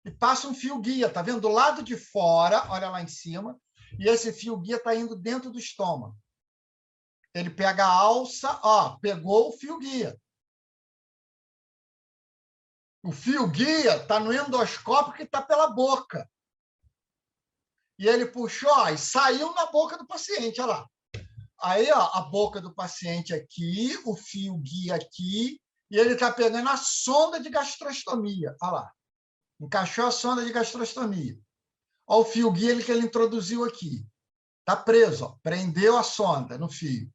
E passa um fio guia, tá vendo? Do lado de fora, olha lá em cima, e esse fio guia está indo dentro do estômago. Ele pega a alça, pegou o fio guia. O fio guia está no endoscópio que está pela boca. E ele puxou, e saiu na boca do paciente, olha lá. Aí, a boca do paciente aqui, o fio guia aqui, e ele está pegando a sonda de gastrostomia. Olha lá. Encaixou a sonda de gastrostomia. Olha o fio guia que ele introduziu aqui. Está preso, prendeu a sonda no fio.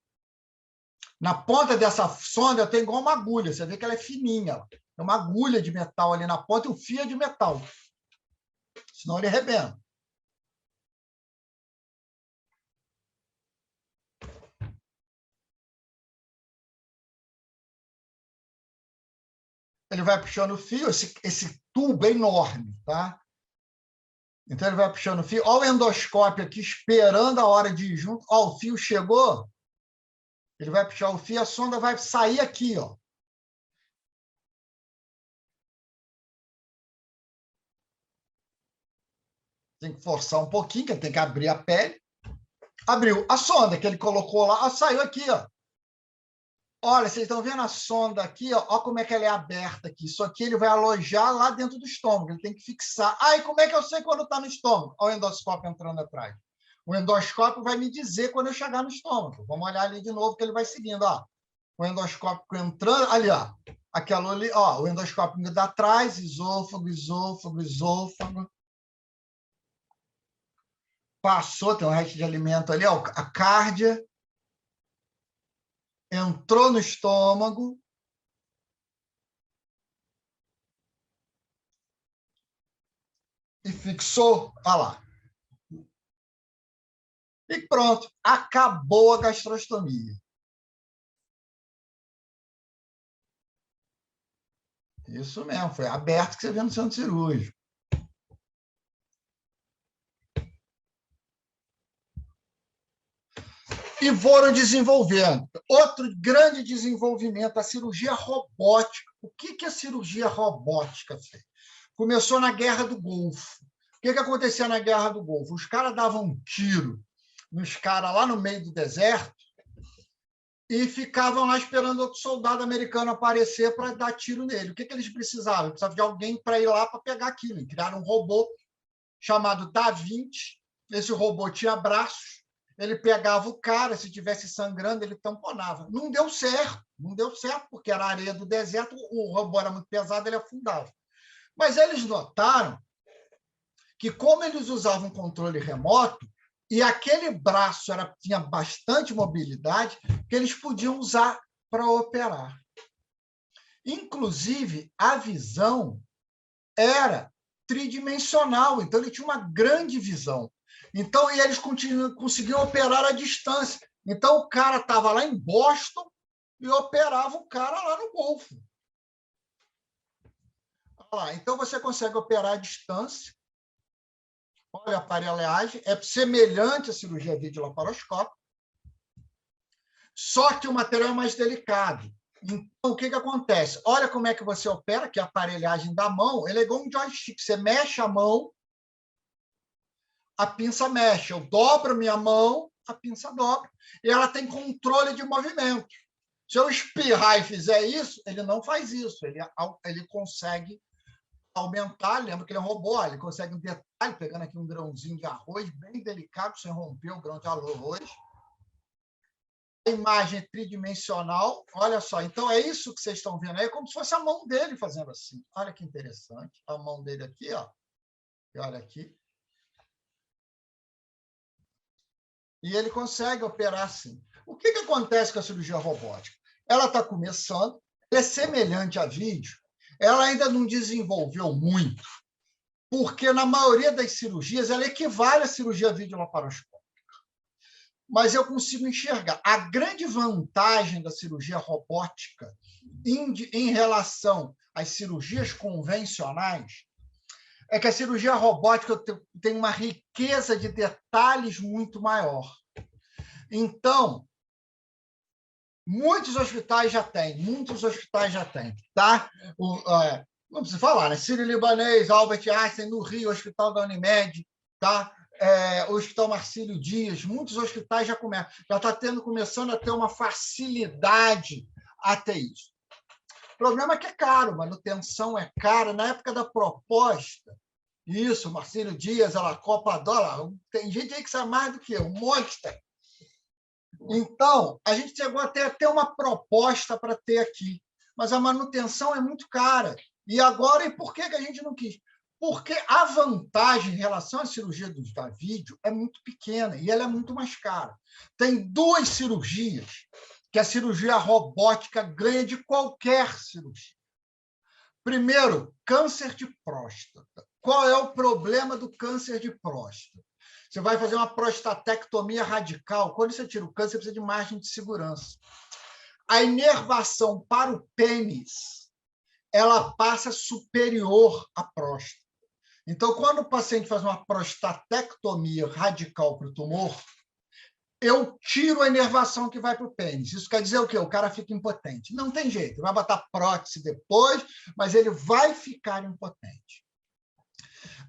Na ponta dessa sonda tem igual uma agulha, você vê que ela é fininha. É uma agulha de metal ali na ponta e o fio é de metal. Senão ele arrebenta. Ele vai puxando o fio, esse tubo é enorme, tá? Então ele vai puxando o fio. Olha o endoscópio aqui, esperando a hora de ir junto. Ó, o fio chegou, ele vai puxar o fio, a sonda vai sair aqui, ó. Tem que forçar um pouquinho, que ele tem que abrir a pele. Abriu. A sonda que ele colocou lá, saiu aqui, ó. Olha, vocês estão vendo a sonda aqui, ó? Olha como é que ela é aberta aqui. Isso aqui ele vai alojar lá dentro do estômago, ele tem que fixar. Ah, e como é que eu sei quando está no estômago? Olha o endoscópio entrando atrás. O endoscópio vai me dizer quando eu chegar no estômago. Vamos olhar ali de novo, que ele vai seguindo, ó. O endoscópio entrando, ali, ó. Aquela ali, ó, o endoscópio indo atrás, esôfago, esôfago, esôfago. Passou, tem um resto de alimento ali, ó, a cárdia. Entrou no estômago. E fixou, olha lá. E pronto, acabou a gastrostomia. Isso mesmo, foi aberto que você vê no centro cirúrgico. E foram desenvolvendo. Outro grande desenvolvimento, a cirurgia robótica. O que a cirurgia robótica fez? Começou na Guerra do Golfo. O que acontecia na Guerra do Golfo? Os caras davam um tiro nos caras lá no meio do deserto e ficavam lá esperando outro soldado americano aparecer para dar tiro nele. O que eles precisavam? Precisavam de alguém para ir lá para pegar aquilo. E criaram um robô chamado Da Vinci. Esse robô tinha braços, ele pegava o cara, se tivesse sangrando, ele tamponava. Não deu certo, porque era areia do deserto, o robô era muito pesado, ele afundava. Mas eles notaram que, como eles usavam controle remoto, e aquele braço tinha bastante mobilidade, que eles podiam usar para operar. Inclusive, a visão era tridimensional, então ele tinha uma grande visão. Então, e eles conseguiam operar à distância. Então, o cara estava lá em Boston e operava o cara lá no Golfo. Então, você consegue operar à distância. Olha a aparelhagem, é semelhante à cirurgia videolaparoscópica, só que o material é mais delicado. Então, o que acontece? Olha como é que você opera, que a aparelhagem da mão, ele é igual um joystick. Você mexe a mão, a pinça mexe. Eu dobro minha mão, a pinça dobra. E ela tem controle de movimento. Se eu espirrar e fizer isso, ele não faz isso. Ele consegue aumentar. Lembra que ele é um robô, ele consegue um detalhe, pegando aqui um grãozinho de arroz, bem delicado, sem romper o grão de arroz. A imagem tridimensional, olha só. Então, é isso que vocês estão vendo aí, é como se fosse a mão dele fazendo assim. Olha que interessante. A mão dele aqui, ó. E olha aqui. E ele consegue operar assim. O que acontece com a cirurgia robótica? Ela está começando, ela é semelhante a vídeo, ela ainda não desenvolveu muito, porque na maioria das cirurgias ela equivale à cirurgia videolaparoscópica. Mas eu consigo enxergar. A grande vantagem da cirurgia robótica em relação às cirurgias convencionais é que a cirurgia robótica tem uma riqueza de detalhes muito maior. Então, muitos hospitais já têm, tá? Não precisa falar, né? Sírio-Libanês, Albert Einstein, no Rio, Hospital da Unimed, tá? O Hospital Marcílio Dias, muitos hospitais já começam, já está começando a ter uma facilidade a ter isso. O problema é que é caro, manutenção é cara. Na época da proposta, isso, Marcílio Dias, ela Copa Dólar, tem gente aí que sabe mais do que eu, um monte tem. Então, a gente chegou até a ter uma proposta para ter aqui, mas a manutenção é muito cara. E agora, e por que a gente não quis? Porque a vantagem em relação à cirurgia da vídeo é muito pequena e ela é muito mais cara. Tem duas cirurgias que a cirurgia robótica ganha de qualquer cirurgia. Primeiro, câncer de próstata. Qual é o problema do câncer de próstata? Você vai fazer uma prostatectomia radical. Quando você tira o câncer, você precisa de margem de segurança. A inervação para o pênis, ela passa superior à próstata. Então, quando o paciente faz uma prostatectomia radical para o tumor, eu tiro a inervação que vai para o pênis. Isso quer dizer o quê? O cara fica impotente. Não tem jeito, vai botar prótese depois, mas ele vai ficar impotente.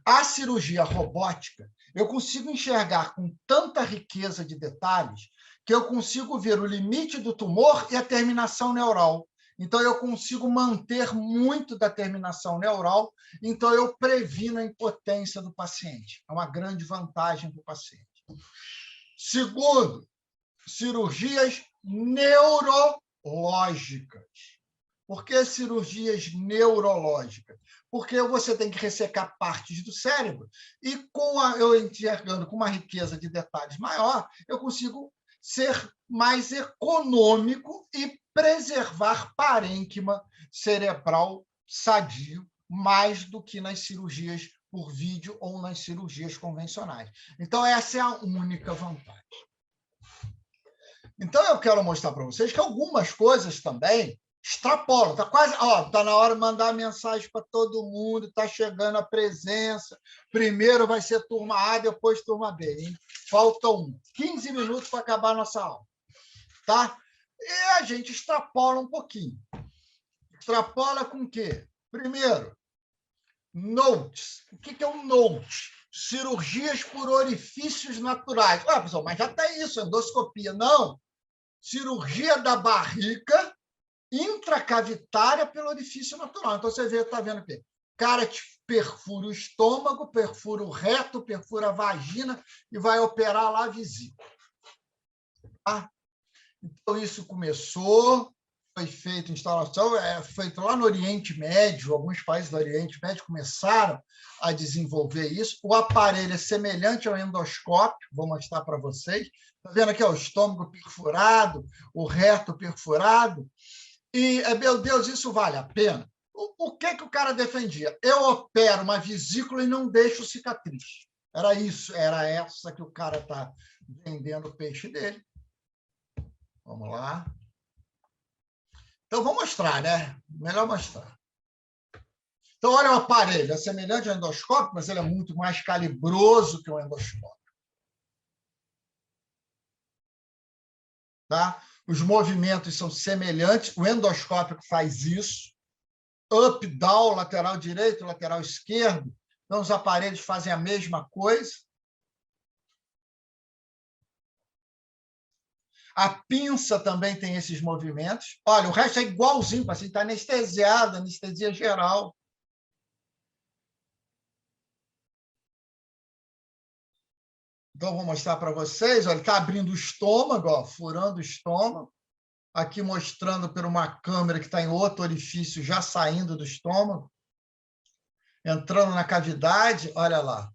A cirurgia robótica, eu consigo enxergar com tanta riqueza de detalhes que eu consigo ver o limite do tumor e a terminação neural. Então, eu consigo manter muito da terminação neural, então eu previno a impotência do paciente. É uma grande vantagem para o paciente. Segundo, cirurgias neurológicas. Por que cirurgias neurológicas? Porque você tem que ressecar partes do cérebro e, eu enxergando com uma riqueza de detalhes maior, eu consigo ser mais econômico e preservar parênquima cerebral sadio mais do que nas cirurgias por vídeo ou nas cirurgias convencionais. Então, essa é a única vantagem. Então, eu quero mostrar para vocês que algumas coisas também extrapolam. Está quase, está na hora de mandar mensagem para todo mundo, está chegando a presença. Primeiro vai ser turma A, depois turma B. Hein? Faltam 15 minutos para acabar a nossa aula. Tá? E a gente extrapola um pouquinho. Extrapola com o quê? Primeiro, notes. O que é um note? Cirurgias por orifícios naturais. Pessoal, mas já tem isso, endoscopia. Não. Cirurgia da barriga intracavitária pelo orifício natural. Então, você está vendo o quê? O cara te perfura o estômago, perfura o reto, perfura a vagina e vai operar lá a vesícula. Tá? Então, isso começou, foi feita instalação, feito lá no Oriente Médio, alguns países do Oriente Médio começaram a desenvolver isso. O aparelho é semelhante ao endoscópio, vou mostrar para vocês. Está vendo aqui o estômago perfurado, o reto perfurado. E, meu Deus, isso vale a pena? O que o cara defendia? Eu opero uma vesícula e não deixo cicatriz. Era isso, era essa que o cara está vendendo o peixe dele. Vamos lá. Então, vou mostrar, né? Melhor mostrar. Então, olha o aparelho. É semelhante ao endoscópio, mas ele é muito mais calibroso que o endoscópio. Tá? Os movimentos são semelhantes. O endoscópio faz isso. Up, down, lateral direito, lateral esquerdo. Então, os aparelhos fazem a mesma coisa. A pinça também tem esses movimentos. Olha, o resto é igualzinho, o paciente está anestesiado, anestesia geral. Então, vou mostrar para vocês. Olha, ele está abrindo o estômago, furando o estômago. Aqui mostrando por uma câmera que está em outro orifício, já saindo do estômago. Entrando na cavidade, olha lá.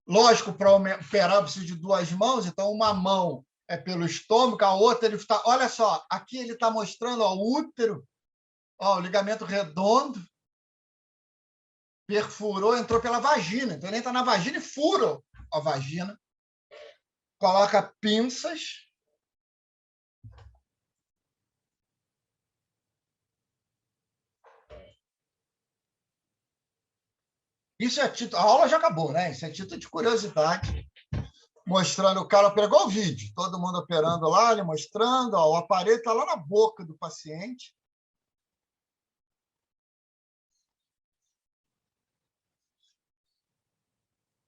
Lógico, para operar, eu preciso de 2 mãos, então uma mão é pelo estômago, a outra ele está. Olha só, aqui ele está mostrando o útero, o ligamento redondo, perfurou, entrou pela vagina. Então ele entra na vagina e fura a vagina, coloca pinças. Isso é título. A aula já acabou, né? Isso é título de curiosidade. Mostrando o cara, pegou o vídeo, todo mundo operando lá, ele mostrando, o aparelho está lá na boca do paciente.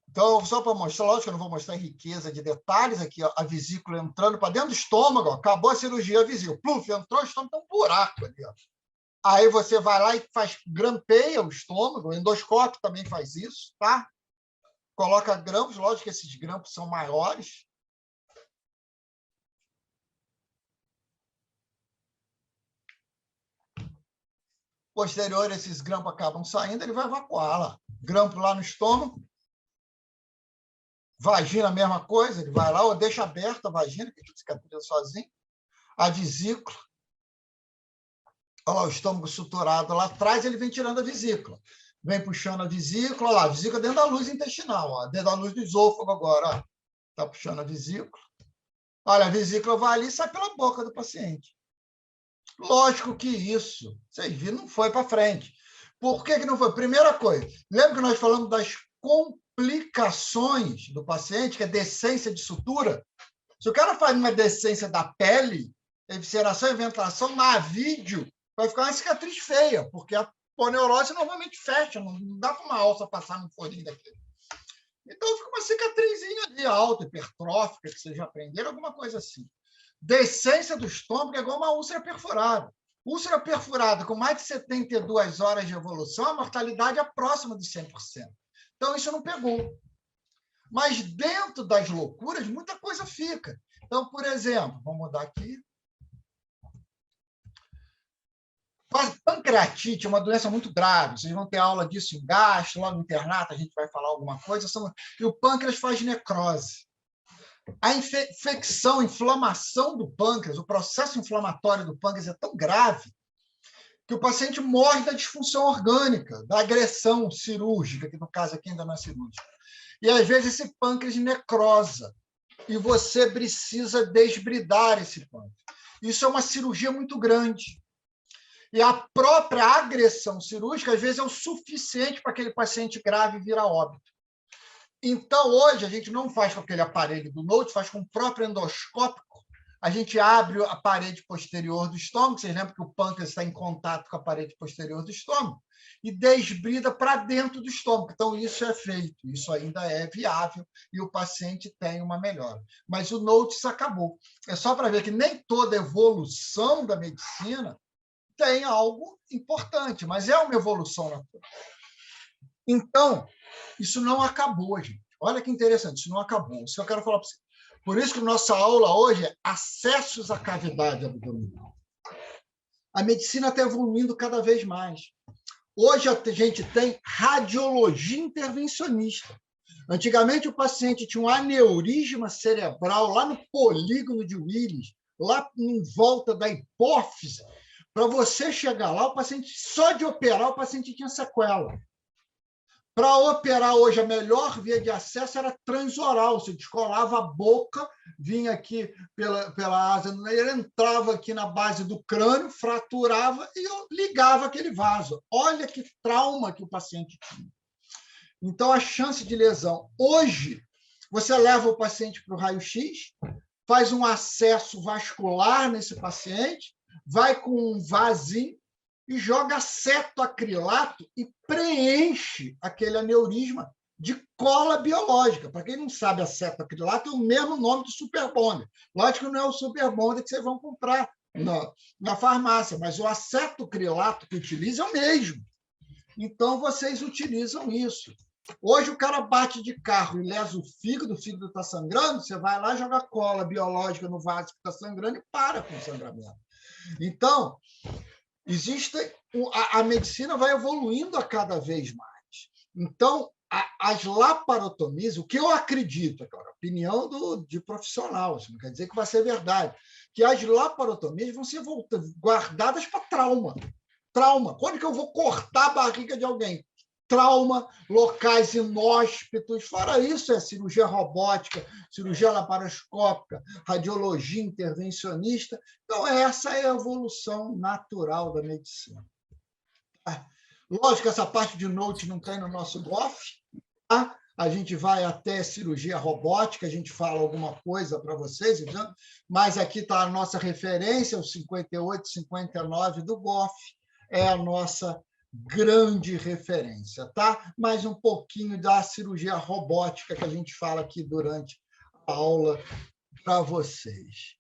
Então, só para mostrar, lógico que eu não vou mostrar em riqueza de detalhes, aqui a vesícula entrando para dentro do estômago, acabou a cirurgia, a vesícula, pluf, entrou, o estômago tem um buraco ali. Aí você vai lá e grampeia o estômago, o endoscópio também faz isso, tá? Coloca grampos, lógico que esses grampos são maiores. Posterior, esses grampos acabam saindo, ele vai evacuar lá. Grampo lá no estômago. Vagina, a mesma coisa, ele vai lá, ou deixa aberta a vagina, que cicatriza sozinho. A vesícula. Olha lá, o estômago suturado lá atrás, ele vem tirando a vesícula. Vem puxando a vesícula, olha lá, a vesícula dentro da luz intestinal, ó, dentro da luz do esôfago agora. Está puxando a vesícula. Olha, a vesícula vai ali e sai pela boca do paciente. Lógico que isso, vocês viram, não foi para frente. Por que não foi? Primeira coisa, lembra que nós falamos das complicações do paciente, que é decência de sutura? Se o cara faz uma decência da pele, evisceração e ventilação, na vídeo, vai ficar uma cicatriz feia, porque a poneurose normalmente fecha, não dá para uma alça passar no furinho daquele. Então, fica uma cicatrizinha ali alta, hipertrófica, que vocês já aprenderam, alguma coisa assim. Decência do estômago é igual uma úlcera perfurada. Úlcera perfurada com mais de 72 horas de evolução, a mortalidade é próxima de 100%. Então, isso não pegou. Mas dentro das loucuras, muita coisa fica. Então, por exemplo, vamos mudar aqui. Pancreatite é uma doença muito grave. Vocês vão ter aula disso em gastro, lá no internato a gente vai falar alguma coisa. E o pâncreas faz necrose. A infecção, a inflamação do pâncreas, o processo inflamatório do pâncreas é tão grave que o paciente morre da disfunção orgânica, da agressão cirúrgica, que no caso aqui ainda não é cirúrgica. E, às vezes, esse pâncreas necrosa e você precisa desbridar esse pâncreas. Isso é uma cirurgia muito grande. E a própria agressão cirúrgica, às vezes, é o suficiente para aquele paciente grave vir a óbito. Então, hoje, a gente não faz com aquele aparelho do Note, faz com o próprio endoscópico. A gente abre a parede posterior do estômago, vocês lembram que o pâncreas está em contato com a parede posterior do estômago, e desbrida para dentro do estômago. Então, isso é feito, isso ainda é viável, e o paciente tem uma melhora. Mas o Note acabou. É só para ver que nem toda evolução da medicina tem algo importante, mas é uma evolução natural. Então, isso não acabou, gente. Olha que interessante, isso não acabou. Isso que eu quero falar para vocês. Por isso que nossa aula hoje é acessos à cavidade abdominal. A medicina está evoluindo cada vez mais. Hoje a gente tem radiologia intervencionista. Antigamente o paciente tinha um aneurisma cerebral lá no polígono de Willis, lá em volta da hipófise. Para você chegar lá, o paciente, só de operar, o paciente tinha sequela. Para operar hoje, a melhor via de acesso era transoral. Você descolava a boca, vinha aqui pela asa, ele entrava aqui na base do crânio, fraturava e ligava aquele vaso. Olha que trauma que o paciente tinha. Então, a chance de lesão. Hoje, você leva o paciente para o raio-x, faz um acesso vascular nesse paciente, vai com um vasinho, e joga cetoacrilato e preenche aquele aneurisma de cola biológica. Para quem não sabe, a cetoacrilato é o mesmo nome do Super Bonder. Lógico que não é o Super Bonder que vocês vão comprar na farmácia, mas o acetoacrilato que utiliza é o mesmo. Então, vocês utilizam isso. Hoje, o cara bate de carro e lesa o fígado está sangrando, você vai lá, joga cola biológica no vaso que está sangrando e para com o sangramento. Então, a medicina vai evoluindo a cada vez mais. Então, as laparotomias, o que eu acredito, claro, opinião de profissional, isso não quer dizer que vai ser verdade, que as laparotomias vão ser guardadas para trauma. Trauma. Quando que eu vou cortar a barriga de alguém? Trauma, locais inóspitos. Fora isso, é cirurgia robótica, cirurgia laparoscópica, radiologia intervencionista. Então, essa é a evolução natural da medicina. Lógico que essa parte de Note não tem no nosso GOF. Tá? A gente vai até cirurgia robótica, a gente fala alguma coisa para vocês, então, mas aqui está a nossa referência, o 58, 59 do GOF, é a nossa grande referência, tá? Mais um pouquinho da cirurgia robótica que a gente fala aqui durante a aula para vocês.